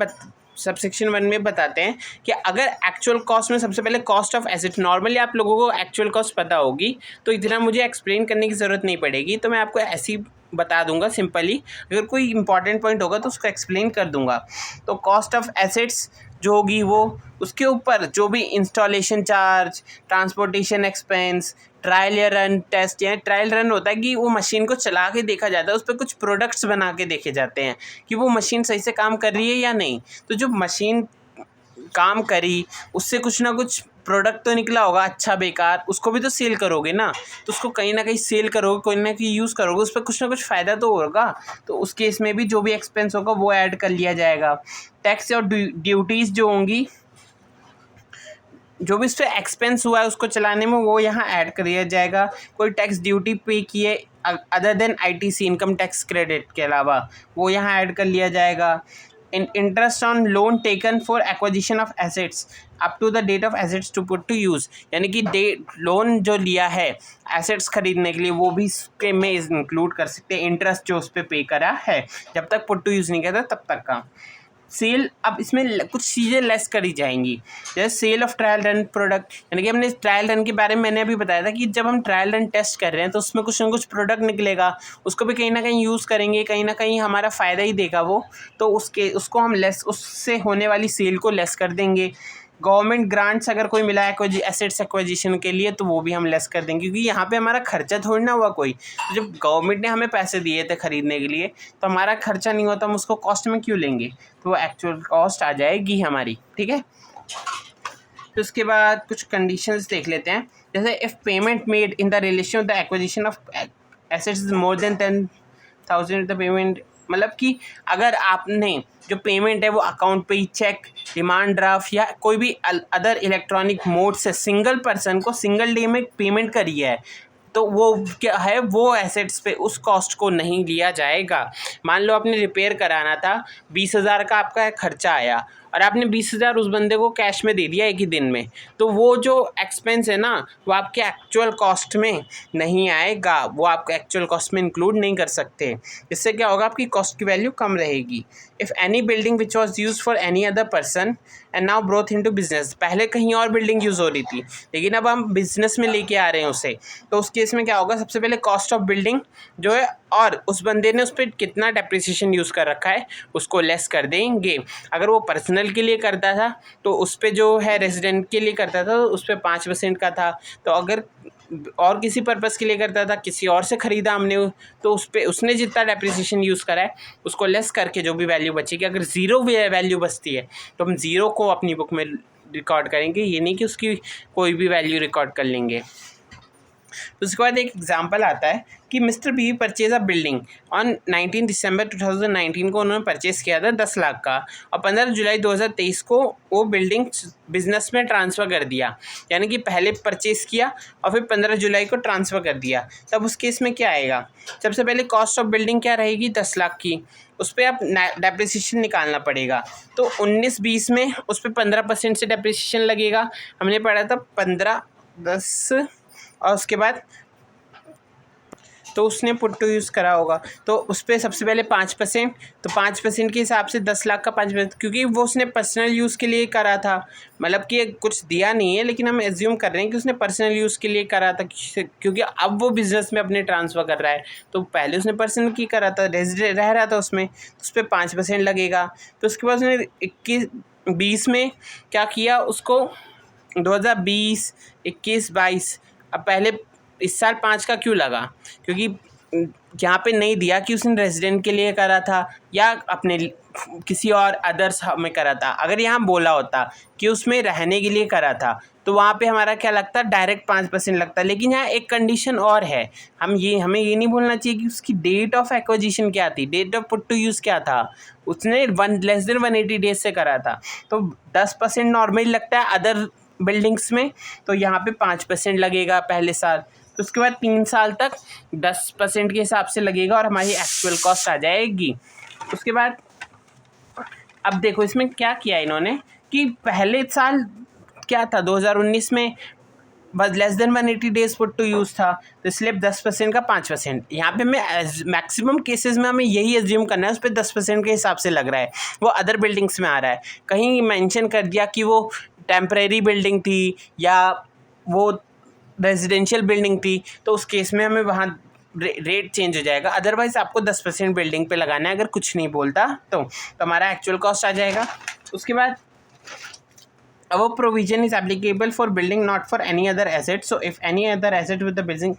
सबसेक्शन 1 में बताते हैं कि अगर एक्चुअल कॉस्ट में सबसे पहले कॉस्ट ऑफ एसेट, नॉर्मली आप लोगों को एक्चुअल कॉस्ट पता होगी तो इतना मुझे एक्सप्लेन करने की ज़रूरत नहीं पड़ेगी, तो मैं आपको ऐसी बता दूंगा सिंपली, अगर कोई इंपॉर्टेंट पॉइंट होगा तो उसको एक्सप्लेन कर दूंगा। तो कॉस्ट ऑफ एसेट्स जो होगी वो, उसके ऊपर जो भी installation charge, transportation expense, trial या रन टेस्ट, या ट्रायल रन होता है कि वो मशीन को चला के देखा जाता है, उस पर कुछ प्रोडक्ट्स बना के देखे जाते हैं कि वो मशीन सही से काम कर रही है या नहीं। तो जो मशीन काम करी उससे कुछ ना कुछ प्रोडक्ट तो निकला होगा, अच्छा बेकार, उसको भी तो सेल करोगे ना, तो उसको कहीं ना कहीं सेल करोगे, कोई ना कहीं यूज़ करोगे, उस पर कुछ ना कुछ फ़ायदा तो होगा, तो उस केस में भी जो भी एक्सपेंस होगा वो ऐड कर लिया जाएगा। टैक्स और ड्यूटीज़ जो होंगी, जो भी इस पर एक्सपेंस हुआ है उसको चलाने में, वो यहाँ ऐड कर दिया जाएगा। कोई टैक्स ड्यूटी पे किए other than ITC income tax credit के अलावा, वो यहाँ ऐड कर लिया जाएगा। Interest on loan taken for acquisition of assets up to the date of assets to put to use, यानी कि लोन जो लिया है एसेट्स खरीदने के लिए वो भी इसके में इंक्लूड कर सकते हैं, इंटरेस्ट जो उस पर पे करा है जब तक पुट टू यूज़ नहीं किया था तब तक का। सेल, अब इसमें कुछ चीज़ें लेस करी जाएंगी, जैसे sale of trial run product, यानी कि हमने ट्रायल रन के बारे में मैंने अभी बताया था कि जब हम ट्रायल रन टेस्ट कर रहे हैं तो उसमें कुछ ना कुछ प्रोडक्ट निकलेगा, उसको भी कहीं ना कहीं यूज़ करेंगे, कहीं ना कहीं हमारा फ़ायदा ही देगा वो, तो उसको हम लेस, उससे होने वाली सेल को लेस कर देंगे। गवर्नमेंट ग्रांट्स अगर कोई मिला है कोई एसेट्स एक्विजिशन के लिए तो वो भी हम लेस कर देंगे, क्योंकि यहाँ पे हमारा खर्चा थोड़ी ना हुआ कोई, तो जब गवर्नमेंट ने हमें पैसे दिए थे खरीदने के लिए तो हमारा खर्चा नहीं होता, हम उसको कॉस्ट में क्यों लेंगे, तो वो एक्चुअल कॉस्ट आ जाएगी हमारी। ठीक है, तो उसके बाद कुछ कंडीशंस देख लेते हैं, जैसे if payment made in the relation of the acquisition of assets more than 10,000 the payment, मतलब कि अगर आपने जो पेमेंट है वो अकाउंट पे ही चेक, डिमांड ड्राफ्ट या कोई भी अदर इलेक्ट्रॉनिक मोड से सिंगल पर्सन को सिंगल डे में पेमेंट करी है, तो वो क्या है, वो एसेट्स पे उस कॉस्ट को नहीं लिया जाएगा। मान लो आपने रिपेयर कराना था, 20,000 का आपका खर्चा आया और आपने 20,000 उस बंदे को कैश में दे दिया एक ही दिन में, तो वो जो एक्सपेंस है ना वो आपके एक्चुअल कॉस्ट में नहीं आएगा, वो आपके एक्चुअल कॉस्ट में इंक्लूड नहीं कर सकते। इससे क्या होगा, आपकी कॉस्ट की वैल्यू कम रहेगी। If any building which was use for any other person and now broth into business, पहले कहीं और बिल्डिंग यूज़ हो रही थी लेकिन अब हम बिजनेस में लेके आ रहे हैं उसे, तो उस केस में क्या होगा, सबसे पहले कॉस्ट ऑफ बिल्डिंग जो है और उस बंदे ने उस पर कितना डेप्रिसिएशन यूज़ कर रखा है उसको लेस कर देंगे। अगर वो पर्सनल के लिए करता था तो उस पर जो है रेजिडेंट के लिए करता था तो उस पर 5% का था, तो अगर और किसी पर्पज़ के लिए करता था, किसी और से ख़रीदा हमने, तो उस पर उसने जितना डेप्रिसिएशन यूज़ करा है उसको लेस करके जो भी वैल्यू बचेगी, अगर ज़ीरो वैल्यू बचती है तो हम ज़ीरो को अपनी बुक में रिकॉर्ड करेंगे, ये नहीं कि उसकी कोई भी वैल्यू रिकॉर्ड कर लेंगे। तो उसके बाद एक एग्जांपल आता है कि mister B purchase a building on 19 दिसंबर 2019 को उन्होंने परचेज़ किया था 10 लाख का, और 15 जुलाई 2023 को वो बिल्डिंग बिजनेस में ट्रांसफ़र कर दिया, यानी कि पहले परचेज़ किया और फिर 15 जुलाई को ट्रांसफ़र कर दिया। तब उस केस में क्या आएगा, सबसे पहले कॉस्ट ऑफ बिल्डिंग क्या रहेगी, 10 लाख की, उस पर आप डेप्रिसिएशन निकालना पड़ेगा। तो 19-20 में उस पर 15% से डेप्रिसिएशन लगेगा, हमने पढ़ा था 15, 10 और उसके बाद तो उसने पुट टू यूज़ करा होगा, तो उस पर सबसे पहले 5%, तो 5% के हिसाब से 10 लाख का 5%, क्योंकि वो उसने पर्सनल यूज़ के लिए करा था, मतलब कि कुछ दिया नहीं है लेकिन हम एज्यूम कर रहे हैं कि उसने पर्सनल यूज़ के लिए करा था, क्योंकि अब वो बिज़नेस में अपने ट्रांसफ़र कर रहा है, तो पहले उसने पर्सनल की करा था, रेजिडेंट रह रहा था उसमें, तो उस पर 5% लगेगा। तो उसके बाद उसने 21-20 में क्या किया, उसको 2020, 21, 22, अब पहले इस साल 5 का क्यों लगा, क्योंकि यहाँ पे नहीं दिया कि उसने रेजिडेंट के लिए करा था या अपने किसी और अदर्स में करा था। अगर यहाँ बोला होता कि उसमें रहने के लिए करा था तो वहाँ पे हमारा क्या लगता, डायरेक्ट 5% लगता। लेकिन यहाँ एक कंडीशन और है, हमें ये नहीं भूलना चाहिए कि उसकी डेट ऑफ एक्विजिशन क्या थी, date of put to use क्या था, उसने लेस देन 180 डेज से करा था, तो 10% नॉर्मली लगता है अदर बिल्डिंग्स में, तो यहाँ पे 5% लगेगा पहले साल, तो उसके बाद 3 साल तक 10% के हिसाब से लगेगा और हमारी एक्चुअल कॉस्ट आ जाएगी। उसके बाद अब देखो इसमें क्या किया इन्होंने कि पहले साल क्या था 2019 में बस less than 180 days put to use था, तो इसलिए 10% का 5%, यहाँ पे हमें मैक्सिमम केसेस में हमें यही एज्यूम करना है, उस पर 10% के हिसाब से लग रहा है, वो अदर बिल्डिंग्स में आ रहा है। कहीं मेंशन कर दिया कि वो टेम्परेरी बिल्डिंग थी या वो रेजिडेंशियल बिल्डिंग थी, तो उस केस में हमें वहाँ रेट चेंज हो जाएगा, अदरवाइज़ आपको 10% बिल्डिंग पे लगाना है अगर कुछ नहीं बोलता तो हमारा एक्चुअल कॉस्ट आ जाएगा। उसके बाद our provision is applicable for building not for any other asset, so if any other asset with the building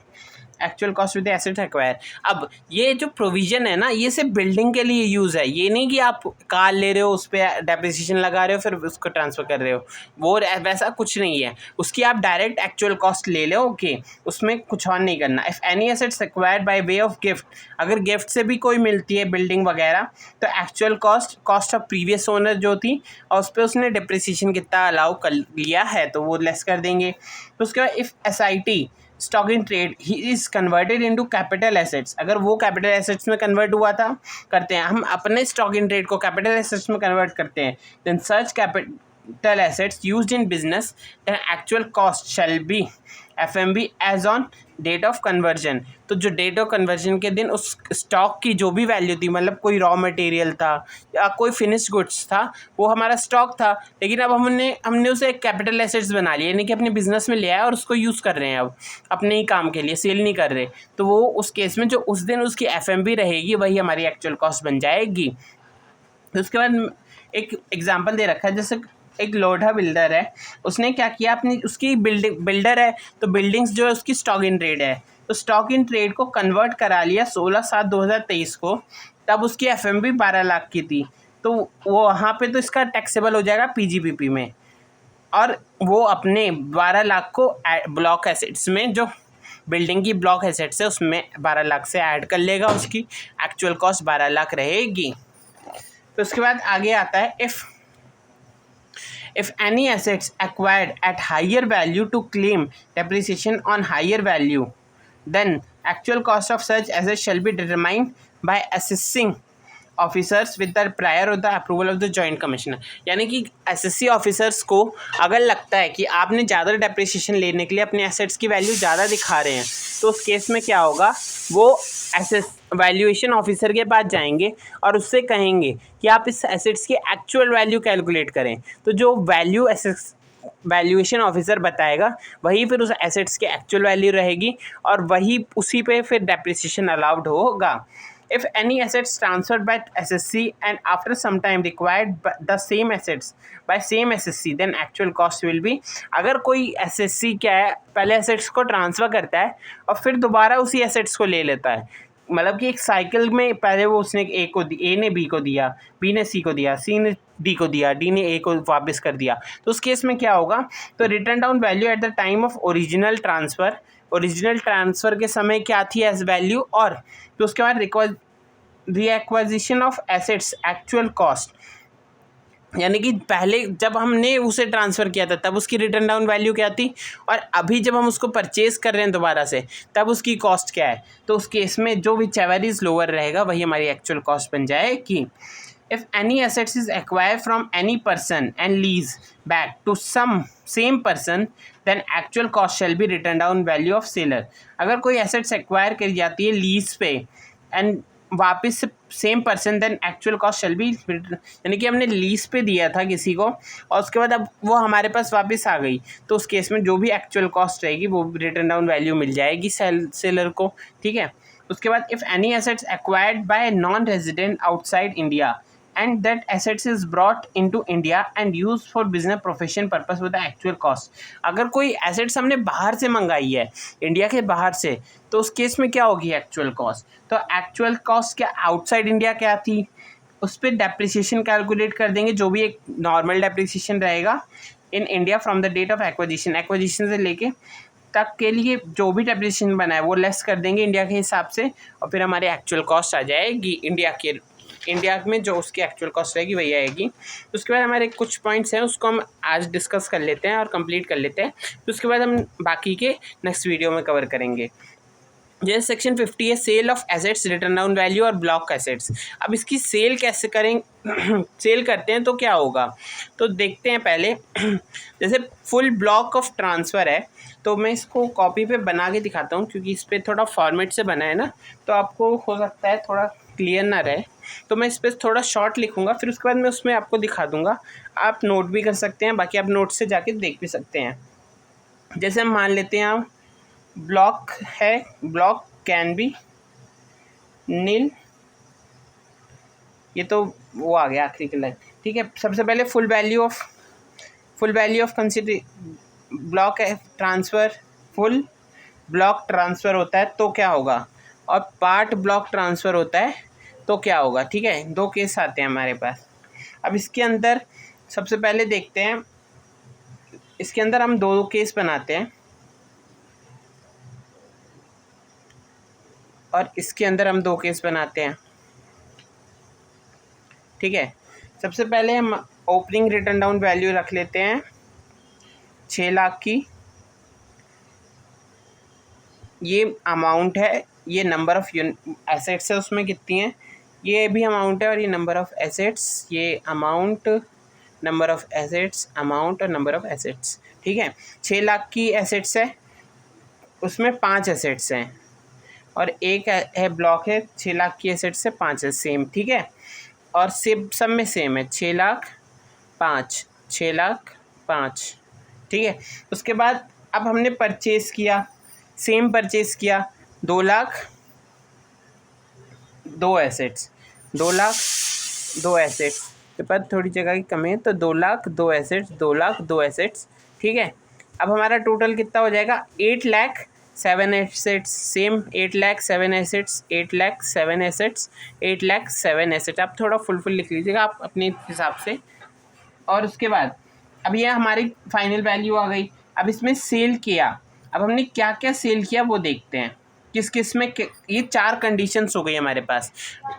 actual cost with asset acquire. अब ये जो प्रोविज़न है ना ये सिर्फ बिल्डिंग के लिए यूज़ है, ये नहीं कि आप कार ले रहे हो उस पर डेप्रिसिएशन लगा रहे हो फिर उसको ट्रांसफ़र कर रहे हो, वो वैसा कुछ नहीं है, उसकी आप डायरेक्ट एक्चुअल कॉस्ट ले लो, ओके, उसमें कुछ और नहीं करना। If any assets acquired by way of gift, अगर गिफ्ट से भी कोई मिलती है बिल्डिंग वगैरह तो actual cost of previous owner जो थी और उस पर उसने डिप्रिसिएशन कितना अलाउ कर लिया है तो वो लेस कर देंगे। तो उसके बाद if SIT stock in trade he is converted into capital assets, अगर वो कैपिटल एसेट्स में कन्वर्ट हुआ था, करते हैं हम अपने स्टॉक इन ट्रेड को कैपिटल एसेट्स में कन्वर्ट करते हैं, then such capital assets used in business then actual cost shall be FMB as on date of conversion. तो जो डेट ऑफ कन्वर्जन के दिन उस स्टॉक की जो भी वैल्यू थी, मतलब कोई रॉ मटेरियल था या कोई फिनिश्ड गुड्स था, वो हमारा स्टॉक था, लेकिन अब हमने उसे एक कैपिटल एसेट्स बना लिया, यानी कि अपने बिजनेस में लिया है और उसको यूज़ कर रहे हैं, अब अपने ही काम के लिए सेल नहीं कर रहे, तो वो उस केस में जो उस दिन उसकी FMB रहेगी वही हमारी एक्चुअल कॉस्ट बन जाएगी। उसके बाद एक एग्जाम्पल दे रखा है, जैसे एक लोढ़ा बिल्डर है, उसने क्या किया, अपनी उसकी बिल्डर है तो बिल्डिंग्स जो है उसकी स्टॉक इन ट्रेड है, तो स्टॉक इन ट्रेड को कन्वर्ट करा लिया 16/7/2023 को, तब उसकी FMB 12 लाख की थी, तो वो वहाँ पे तो इसका टैक्सेबल हो जाएगा PGBP में, और वो अपने 12 लाख को ब्लॉक एसेट्स में जो बिल्डिंग की ब्लॉक एसेट्स है उसमें 12 लाख से ऐड कर लेगा, उसकी एक्चुअल कॉस्ट 12 लाख रहेगी। तो उसके बाद आगे आता है if any assets acquired at higher value to claim depreciation on higher value, then actual cost of such assets shall be determined by assessing officers with the prior और the approval of the joint commissioner. यानी कि SSC officers को अगर लगता है कि आपने ज़्यादा डेप्रिसिएशन लेने के लिए अपने एसेट्स की वैल्यू ज़्यादा दिखा रहे हैं, तो उस केस में क्या होगा, वो वैल्यूएशन ऑफिसर के पास जाएंगे और उससे कहेंगे कि आप इस एसेट्स की एक्चुअल वैल्यू कैलकुलेट करें। तो जो वैल्यूएशन ऑफिसर बताएगा वही फिर उस एसेट्स की एक्चुअल वैल्यू रहेगी और वही उसी पे फिर डेप्रिसिएशन अलाउड होगा। If any assets transferred by SSC and after some time required the same assets by same SSC, then actual cost will be। अगर कोई SSC क्या है, पहले assets को ट्रांसफ़र करता है और फिर दोबारा उसी assets को ले लेता है, मतलब कि एक साइकिल में पहले वो उसने ए ने बी को दिया, बी ने सी को दिया, सी ने डी को दिया, डी ने ए को वापस कर दिया, तो उस केस में क्या होगा, तो return down value at the time of original transfer के समय क्या थी एज वैल्यू, और तो उसके बाद रीएक्वाजिशन ऑफ एसेट्स एक्चुअल कॉस्ट, यानी कि पहले जब हमने उसे ट्रांसफ़र किया था तब उसकी रिटर्न डाउन वैल्यू क्या थी, और अभी जब हम उसको परचेज़ कर रहे हैं दोबारा से तब उसकी कॉस्ट क्या है। तो उस केस में जो भी whichever इज़ लोअर रहेगा वही हमारी एक्चुअल कॉस्ट बन जाएगी। If any assets is acquired from any person and lease back to some same person, then actual cost shall be written down value of seller। अगर कोई assets acquire करी जाती है लीज पे एंड वापस से same person, then actual cost shall be, यानी कि हमने लीज पे दिया था किसी को और उसके बाद अब वो हमारे पास वापस आ गई, तो उस केस में जो भी एक्चुअल कॉस्ट रहेगी वो रिटर्न डाउन वैल्यू मिल जाएगी सेलर को। ठीक है, उसके बाद if any assets acquired by non resident outside India and that assets is brought into India and used for business profession purpose with the actual cost। अगर कोई assets हमने बाहर से मंगाई है, इंडिया के बाहर से, तो उस केस में क्या होगी एक्चुअल कॉस्ट, तो एक्चुअल कॉस्ट क्या आउटसाइड इंडिया क्या थी, उस पर डेप्रिसिएशन कैलकुलेट कर देंगे, जो भी एक नॉर्मल डेप्रिसिएशन रहेगा in India from the date of acquisition से लेके तक के लिए जो भी डेप्रिसिएशन बना है वो लेस कर देंगे इंडिया के हिसाब से, और फिर हमारी एक्चुअल कॉस्ट आ जाएगी इंडिया में जो उसकी एक्चुअल कॉस्ट रहेगी वही आएगी। उसके बाद हमारे कुछ पॉइंट्स हैं उसको हम आज डिस्कस कर लेते हैं और कंप्लीट कर लेते हैं, तो उसके बाद हम बाकी के नेक्स्ट वीडियो में कवर करेंगे। जैसे सेक्शन 50 है sale of assets, written down value और ब्लॉक एसेट्स। अब इसकी सेल कैसे करेंगे सेल करते हैं तो क्या होगा, तो देखते हैं पहले। जैसे फुल ब्लॉक ऑफ ट्रांसफ़र है, तो मैं इसको कॉपी पे बना के दिखाता हूँ क्योंकि इस पर थोड़ा फॉर्मेट से बना है ना, तो आपको हो सकता है थोड़ा क्लियर ना रहे, तो मैं इस पर थोड़ा शॉर्ट लिखूँगा, फिर उसके बाद मैं उसमें आपको दिखा दूँगा। आप नोट भी कर सकते हैं, बाकी आप नोट से जाके देख भी सकते हैं। जैसे हम मान लेते हैं आप ब्लॉक है, ब्लॉक कैन बी नील, ये तो वो आ गया आखिरी की लाइन। ठीक है, सबसे पहले full value of consider block है ट्रांसफ़र, फुल ब्लॉक ट्रांसफ़र होता है तो क्या होगा, और पार्ट ब्लॉक ट्रांसफ़र होता है तो क्या होगा। ठीक है, दो केस आते हैं हमारे पास। अब इसके अंदर सबसे पहले देखते हैं, इसके अंदर हम दो केस बनाते हैं और इसके अंदर हम दो केस बनाते हैं। ठीक है, सबसे पहले हम ओपनिंग रिटर्न डाउन वैल्यू रख लेते हैं 6 लाख की, ये अमाउंट है, ये नंबर ऑफ़ एसेट्स है उसमें कितनी है, ये भी अमाउंट है और ये नंबर ऑफ़ एसेट्स, ये amount, number of assets, amount और नंबर ऑफ़ एसेट्स। ठीक है, 6 लाख की एसेट्स है, उसमें 5 एसेट्स हैं और एक है ब्लॉक है 6 लाख की एसेट्स से 5 है, सेम। ठीक है, और सब में सेम है 6 लाख 5, 6 लाख 5। ठीक है, उसके बाद अब हमने परचेज़ किया, सेम परचेज़ किया 2 लाख 2 एसेट्स, 2 लाख 2 एसेट्स के बाद थोड़ी जगह की कमी है, तो 2 लाख 2 एसेट्स, 2 लाख 2 एसेट्स। ठीक है, अब हमारा टोटल कितना हो जाएगा 8 lakh 7 assets, same 8 lakh 7 assets, 8 lakh 7 assets, 8 lakh 7 assets. आप थोड़ा फुल लिख लीजिएगा आप अपने हिसाब से। और उसके बाद अब ये हमारी फाइनल वैल्यू आ गई। अब इसमें सेल किया, अब हमने क्या क्या सेल किया वो देखते हैं, किस किस में ये 4 कंडीशंस हो गई हमारे पास,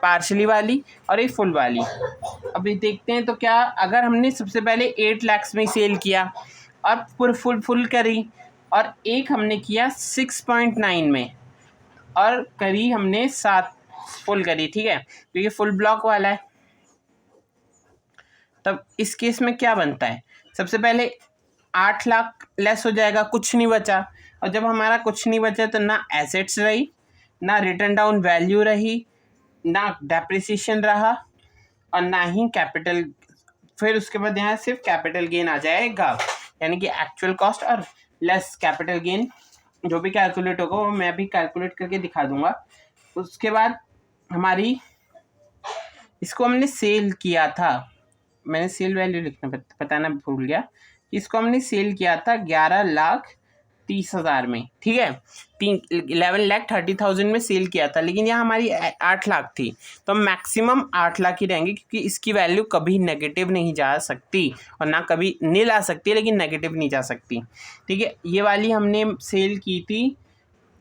पार्शली वाली और एक फुल वाली। अभी देखते हैं तो क्या, अगर हमने सबसे पहले 8 लाख में सेल किया और पूरा फुल करी, और एक हमने किया 6.9 में और करी हमने 7 फुल करी, ठीक है, तो ये फुल ब्लॉक वाला है। तब इस केस में क्या बनता है, सबसे पहले 8 लाख लेस हो जाएगा, कुछ नहीं बचा। और जब हमारा कुछ नहीं बचा तो ना एसेट्स रही, ना रिटर्न डाउन वैल्यू रही, ना डेप्रिसिएशन रहा, और ना ही कैपिटल। फिर उसके बाद यहाँ सिर्फ कैपिटल गेन आ जाएगा, यानी कि एक्चुअल कॉस्ट और लेस कैपिटल गेन जो भी कैलकुलेट होगा वो मैं भी कैलकुलेट करके दिखा दूंगा। उसके बाद हमारी इसको हमने सेल किया था, मैंने सेल वैल्यू लिखना बताना भूल गया, इसको हमने सेल किया था 11,30,000 में, ठीक है, 11,30,000 में सेल किया था, लेकिन यहाँ हमारी 8 लाख थी, तो हम मैक्सिमम 8 लाख ही रहेंगे, क्योंकि इसकी वैल्यू कभी नेगेटिव नहीं जा सकती और ना कभी नील आ सकती है, लेकिन नेगेटिव नहीं जा सकती, ठीक है। ये वाली हमने सेल की थी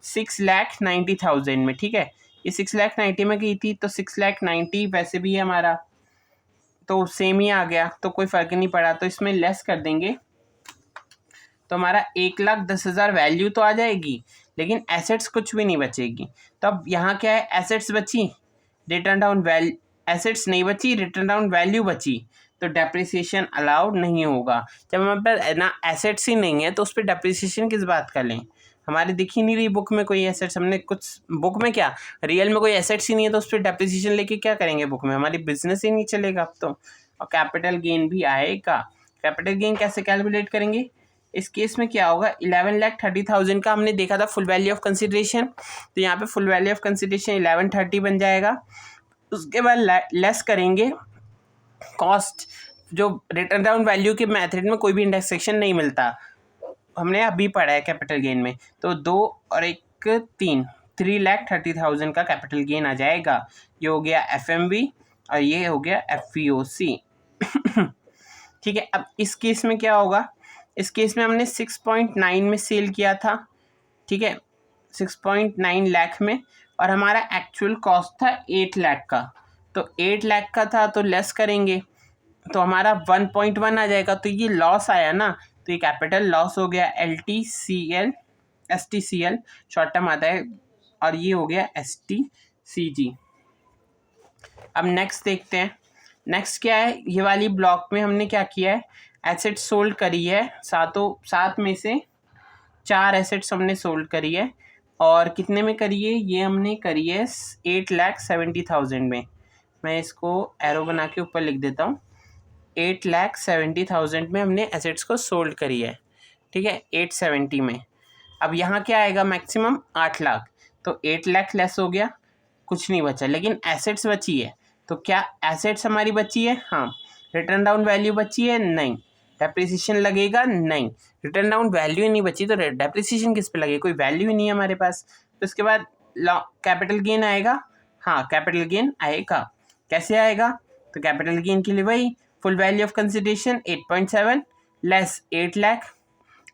6,90,000 में, ठीक है, ये 6,90,000 में की थी, तो 6,90,000 वैसे भी है हमारा, तो सेम ही आ गया, तो कोई फ़र्क नहीं पड़ा, तो इसमें लेस कर देंगे तो हमारा 1,10,000 वैल्यू तो आ जाएगी, लेकिन एसेट्स कुछ भी नहीं बचेगी। तो अब यहाँ क्या है, एसेट्स बची, रिटर्न डाउन वैल्यू, एसेट्स नहीं बची, रिटर्न डाउन वैल्यू बची, तो डेप्रिसिएशन अलाउड नहीं होगा। जब हमारे पास ना एसेट्स ही नहीं है तो उस पर डेप्रिसिएशन किस बात का लें, हमारी दिख ही नहीं रही बुक में कोई एसेट्स, हमने कुछ बुक में क्या रियल में कोई एसेट्स ही नहीं है, तो उस पर डेप्रिसिएशन लेके क्या करेंगे, बुक में हमारी बिजनेस ही नहीं चलेगा अब तो। और कैपिटल गेन भी आएगा, कैपिटल गेन कैसे कैलकुलेट करेंगे, इस केस में क्या होगा, 11,30,000 का हमने देखा था फुल वैल्यू ऑफ कंसिडरेशन, तो यहाँ पे फुल वैल्यू ऑफ कंसिडरेशन 1130 बन जाएगा। उसके बाद लेस करेंगे कॉस्ट, जो रिटर्न डाउन वैल्यू के मेथड में कोई भी इंडेक्सेशन नहीं मिलता, हमने अभी पढ़ा है कैपिटल गेन में, तो 2 और 1 3,30,000 का कैपिटल गेन आ जाएगा। ये हो गया FMV और ये हो गया FVOC ठीक है। अब इस केस में क्या होगा, इस केस में हमने 6.9 में सेल किया था, ठीक है, 6.9 लाख में, और हमारा एक्चुअल कॉस्ट था 8 लाख का, तो 8 लाख का था तो लेस करेंगे तो हमारा 1.1 आ जाएगा, तो ये लॉस आया ना, तो ये कैपिटल लॉस हो गया, STCL शॉर्ट टर्म आता है, और ये हो गया STCG। अब नेक्स्ट देखते हैं, नेक्स्ट क्या है, ये वाली ब्लॉक में हमने क्या किया है, एसेट सोल्ड करी है, सात में से 4 एसेट्स हमने सोल्ड करी है, और कितने में करी है, ये हमने करी है 8,70,000 में। मैं इसको एरो बना के ऊपर लिख देता हूँ, 8,70,000 में हमने एसेट्स को सोल्ड करी है, ठीक है, 870 में। अब यहाँ क्या आएगा, मैक्सिमम 8 लाख, तो 8 लाख लेस हो गया, कुछ नहीं बचा, लेकिन एसेट्स बची है, तो क्या एसेट्स हमारी बची है, हाँ, रिटर्न डाउन वैल्यू बची है, नहीं, डेप्रिसिएशन लगेगा, नहीं, रिटर्न डाउन वैल्यू ही नहीं बची तो डेप्रिसिएशन किस पे लगेगा, कोई वैल्यू ही नहीं है हमारे पास। तो इसके बाद कैपिटल गेन आएगा, हाँ कैपिटल गेन आएगा, कैसे आएगा, तो कैपिटल गेन के लिए वही full value of consideration 8.7 less 8 lakh,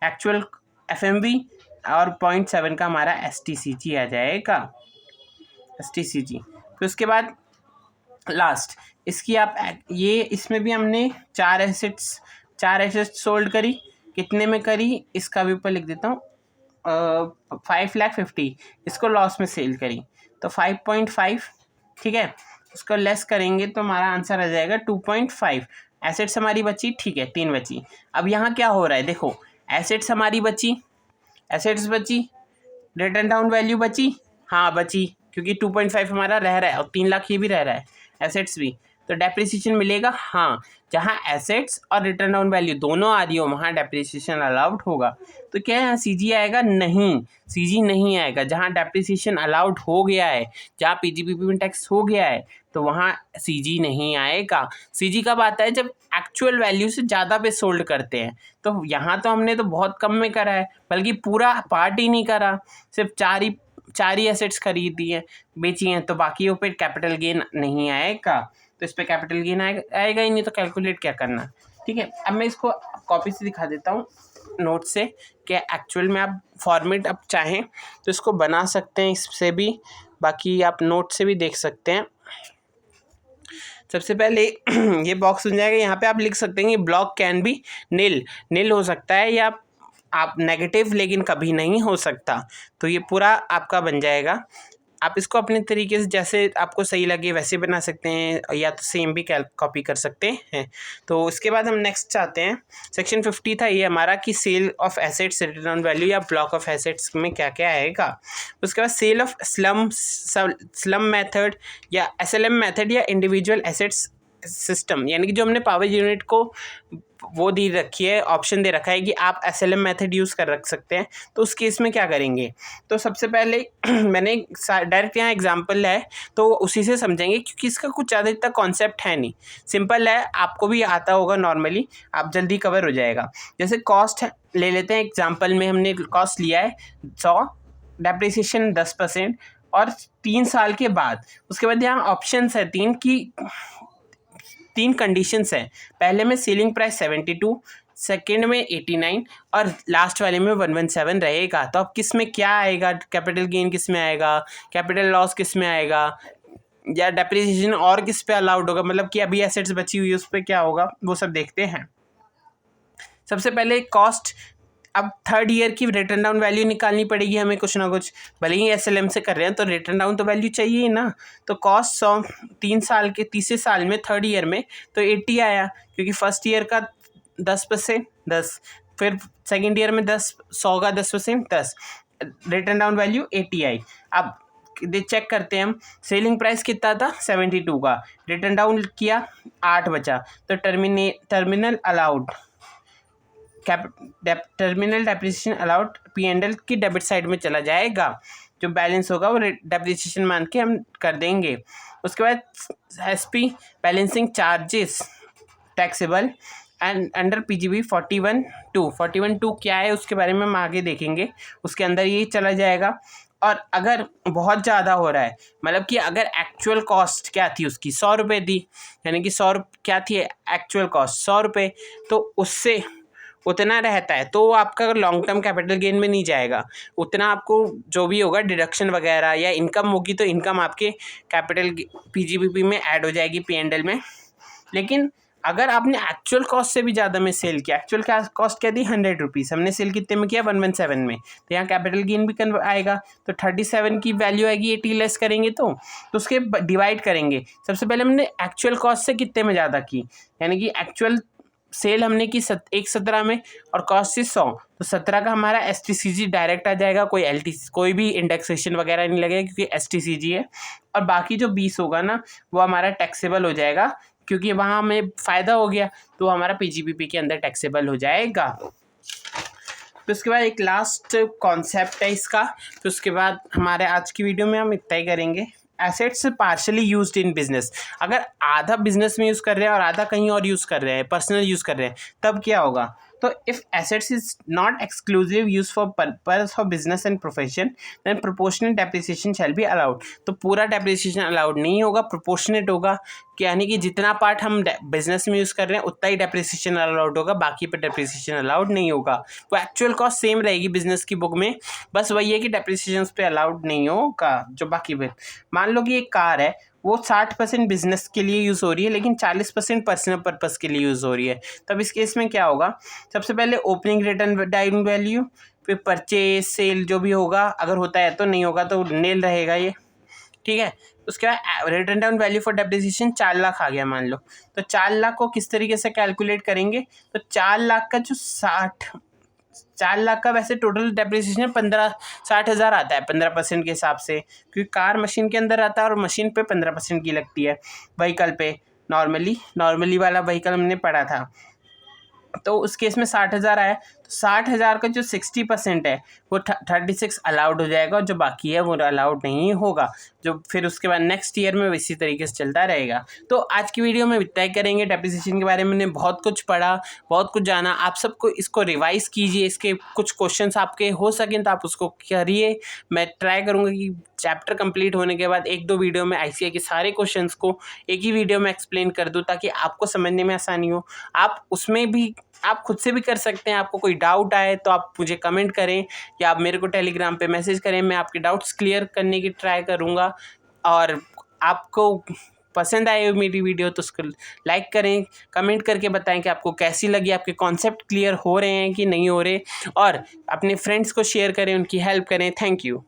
actual FMV और 0.7 का हमारा STCG आ जाएगा, STCG। फिर उसके बाद लास्ट इसकी आप ये, इसमें भी हमने 4 एसेट्स सोल्ड करी, कितने में करी, इसका भी ऊपर लिख देता हूँ, 5,50,000 इसको लॉस में सेल करी, तो 5.5, ठीक है, उसको लेस करेंगे तो हमारा आंसर आ जाएगा 2.5। एसेट्स हमारी बची, ठीक है, 3 बची। अब यहाँ क्या हो रहा है, देखो एसेट्स हमारी बची, एसेट्स बची, रिटर्न डाउन वैल्यू बची, हाँ बची, क्योंकि 2.5 हमारा रह रहा है और 3 लाख ये भी रह रहा है, एसेट्स भी, तो डेप्रिसिएशन मिलेगा, हाँ, जहाँ एसेट्स और रिटर्न डाउन वैल्यू दोनों आ रही हो वहाँ डेप्रिसिएशन अलाउड होगा। तो क्या है, CG आएगा, नहीं, CG नहीं आएगा, जहाँ डेप्रिसिएशन अलाउड हो गया है, जहाँ PGBP में टैक्स हो गया है, तो वहाँ CG नहीं आएगा। CG कब आता है, जब एक्चुअल वैल्यू से ज़्यादा पे सोल्ड करते हैं, तो यहाँ तो हमने तो बहुत कम में करा है, बल्कि पूरा पार्ट ही नहीं करा, सिर्फ 4 ही एसेट्स खरीदी हैं, बेची हैं, तो बाकी पे कैपिटल गेन नहीं आएगा, तो इस पर कैपिटल गेन आएगा ही नहीं, तो कैलकुलेट क्या करना, ठीक है। अब मैं इसको कॉपी से दिखा देता हूँ नोट से, कि एक्चुअल में आप फॉर्मेट आप चाहें तो इसको बना सकते हैं इससे भी, बाकी आप नोट से भी देख सकते हैं। सबसे पहले ये बॉक्स बन जाएगा, यहाँ पे आप लिख सकते हैं कि ब्लॉक कैन बी नील हो सकता है, या आप नेगेटिव लेकिन कभी नहीं हो सकता, तो ये पूरा आपका बन जाएगा। आप इसको अपने तरीके से जैसे आपको सही लगे वैसे बना सकते हैं, या तो सेम भी कॉपी कर सकते हैं। तो इसके बाद हम नेक्स्ट चाहते हैं, सेक्शन 50 था ये हमारा कि sale of assets, written on value या ब्लॉक ऑफ एसेट्स में क्या क्या आएगा। उसके बाद सेल ऑफ स्लम मेथड या SLM मेथड या इंडिविजुअल एसेट्स सिस्टम, यानी कि जो हमने पावर यूनिट को वो दी रखी है, ऑप्शन दे रखा है कि आप SLM मेथड यूज़ कर रख सकते हैं, तो उस केस में क्या करेंगे। तो सबसे पहले मैंने डायरेक्ट यहाँ एग्जांपल है तो उसी से समझेंगे, क्योंकि इसका कुछ ज़्यादा इतना कॉन्सेप्ट है नहीं, सिंपल है, आपको भी आता होगा नॉर्मली, आप जल्दी कवर हो जाएगा। जैसे कॉस्ट ले लेते हैं एग्जाम्पल में, हमने कॉस्ट लिया है 100, डेप्रिसिएशन 10% और 3 साल के बाद। उसके बाद यहाँ ऑप्शंस है 3 कंडीशंस हैं। पहले में सेलिंग प्राइस 72, सेकेंड में 89 और लास्ट वाले में 117 रहेगा। तो अब किस में क्या आएगा, कैपिटल गेन किस में आएगा, कैपिटल लॉस किस में आएगा, या डेप्रिसिएशन और किस पे अलाउड होगा, मतलब कि अभी एसेट्स बची हुई है उस पर क्या होगा, वो सब देखते हैं। सबसे पहले कॉस्ट, अब 3rd ईयर की रिटर्न डाउन वैल्यू निकालनी पड़ेगी हमें कुछ ना कुछ, भले ही SLM से कर रहे हैं तो रिटर्न डाउन तो वैल्यू चाहिए ही ना। तो कॉस्ट 100 3 साल के, तीसरे साल में 3rd ईयर में तो 80 आया, क्योंकि फर्स्ट ईयर का 10%, 10, फिर सेकेंड ईयर में 10, 100 का 10%, 10, रिटर्न डाउन वैल्यू 80 आई। अब चेक करते हैं हम, सेलिंग प्राइस कितना था 72 का, रिटर्न डाउन किया 8 बचा, तो terminal allowed terminal depreciation allowed P&L की डेबिट साइड में चला जाएगा, जो बैलेंस होगा वो डेप्रिसिएशन मान के हम कर देंगे। उसके बाद SP balancing charges taxable and under PGB 41(2) क्या है उसके बारे में हम आगे देखेंगे, उसके अंदर ये चला जाएगा। और अगर बहुत ज़्यादा हो रहा है, मतलब कि अगर एक्चुअल कॉस्ट क्या थी उसकी 100 रुपये थी, यानी कि 100 क्या थी एक्चुअल कॉस्ट 100 रुपये, तो उससे उतना रहता है तो आपका लॉन्ग टर्म कैपिटल गेन में नहीं जाएगा, उतना आपको जो भी होगा डिडक्शन वगैरह या इनकम होगी तो इनकम आपके कैपिटल PGBP में ऐड हो जाएगी P&L में। लेकिन अगर आपने एक्चुअल कॉस्ट से भी ज़्यादा में सेल किया, एक्चुअल कॉस्ट क्या थी 100 रुपीज़, हमने सेल कितने में किया 117 में, तो यहाँ कैपिटल गेन भी आएगा, तो 37 की वैल्यू आएगी, 80 लेस करेंगे तो उसके डिवाइड करेंगे। सबसे पहले हमने एक्चुअल कॉस्ट से कितने में ज़्यादा की, यानी कि एक्चुअल सेल हमने की 117 में और कॉस्ट थी 100, तो 17 का हमारा STCG डायरेक्ट आ जाएगा, कोई LTC कोई भी इंडेक्सेशन वगैरह नहीं लगेगा क्योंकि STCG है। और बाकी जो 20 होगा ना वो हमारा टैक्सेबल हो जाएगा, क्योंकि वहाँ हमें फ़ायदा हो गया तो हमारा PGBP के अंदर टैक्सेबल हो जाएगा। तो उसके बाद एक लास्ट कॉन्सेप्ट है इसका, तो उसके बाद हमारे आज की वीडियो में हम इतना ही करेंगे। Assets partially used in business, अगर आधा बिजनेस में यूज़ कर रहे हैं और आधा कहीं और यूज़ कर रहे हैं, पर्सनल यूज़ कर रहे हैं, तब क्या होगा। तो if assets is not exclusive use for purpose of business and profession then proportional depreciation shall be allowed. तो पूरा डेप्रिसिएशन अलाउड नहीं होगा, प्रोपोर्शनेट होगा, यानी कि जितना पार्ट हम बिजनेस में यूज़ कर रहे हैं उतना ही डेप्रिसिएशन अलाउड होगा, बाकी पे डेप्रिसिएशन अलाउड नहीं होगा। तो एक्चुअल कॉस्ट सेम रहेगी बिजनेस की बुक में, बस वही है कि डेप्रिसिएशन पे अलाउड नहीं होगा जो बाकी पे। मान लो कि एक कार है वो 60% बिजनेस के लिए यूज़ हो रही है लेकिन 40% पर्सनल पर्पस के लिए यूज़ हो रही है, तब इस केस में क्या होगा, सबसे पहले ओपनिंग रिटर्न डाउन वैल्यू, फिर परचेज सेल जो भी होगा, अगर होता है तो, नहीं होगा तो नील रहेगा ये, ठीक है। उसके बाद written down value for depreciation 4 lakh आ गया मान लो, तो 4 लाख को किस तरीके से कैलकुलेट करेंगे, तो 4 लाख का जो 4 लाख का वैसे टोटल डेप्रिसिएशन 60,000 आता है 15% के हिसाब से, क्योंकि कार मशीन के अंदर आता है और मशीन पे 15% की लगती है व्हीकल पे, नॉर्मली वाला व्हीकल हमने पढ़ा था। तो उस केस में 60,000 आया, तो 60,000 का जो 60% है वो 36 अलाउड हो जाएगा और जो बाकी है वो अलाउड नहीं होगा, जो फिर उसके बाद नेक्स्ट ईयर में इसी तरीके से चलता रहेगा। तो आज की वीडियो में इतना ही करेंगे, डेप्रिसिएशन के बारे में मैंने बहुत कुछ पढ़ा, बहुत कुछ जाना, आप सबको इसको रिवाइज़ कीजिए, इसके कुछ क्वेश्चंस आपके हो सकें तो आप उसको करिए। मैं ट्राई करूँगा कि चैप्टर कंप्लीट होने के बाद 1-2 वीडियो में ICAI के सारे क्वेश्चंस को एक ही वीडियो में एक्सप्लेन कर दूँ ताकि आपको समझने में आसानी हो। आप उसमें भी आप खुद से भी कर सकते हैं, आपको कोई डाउट आए तो आप मुझे कमेंट करें या आप मेरे को टेलीग्राम पे मैसेज करें, मैं आपके डाउट्स क्लियर करने की ट्राई करूँगा। और आपको पसंद आए मेरी वीडियो तो उसको लाइक करें, कमेंट करके बताएं कि आपको कैसी लगी, आपके कॉन्सेप्ट क्लियर हो रहे हैं कि नहीं हो रहे, और अपने फ्रेंड्स को शेयर करें, उनकी हेल्प करें। Thank you.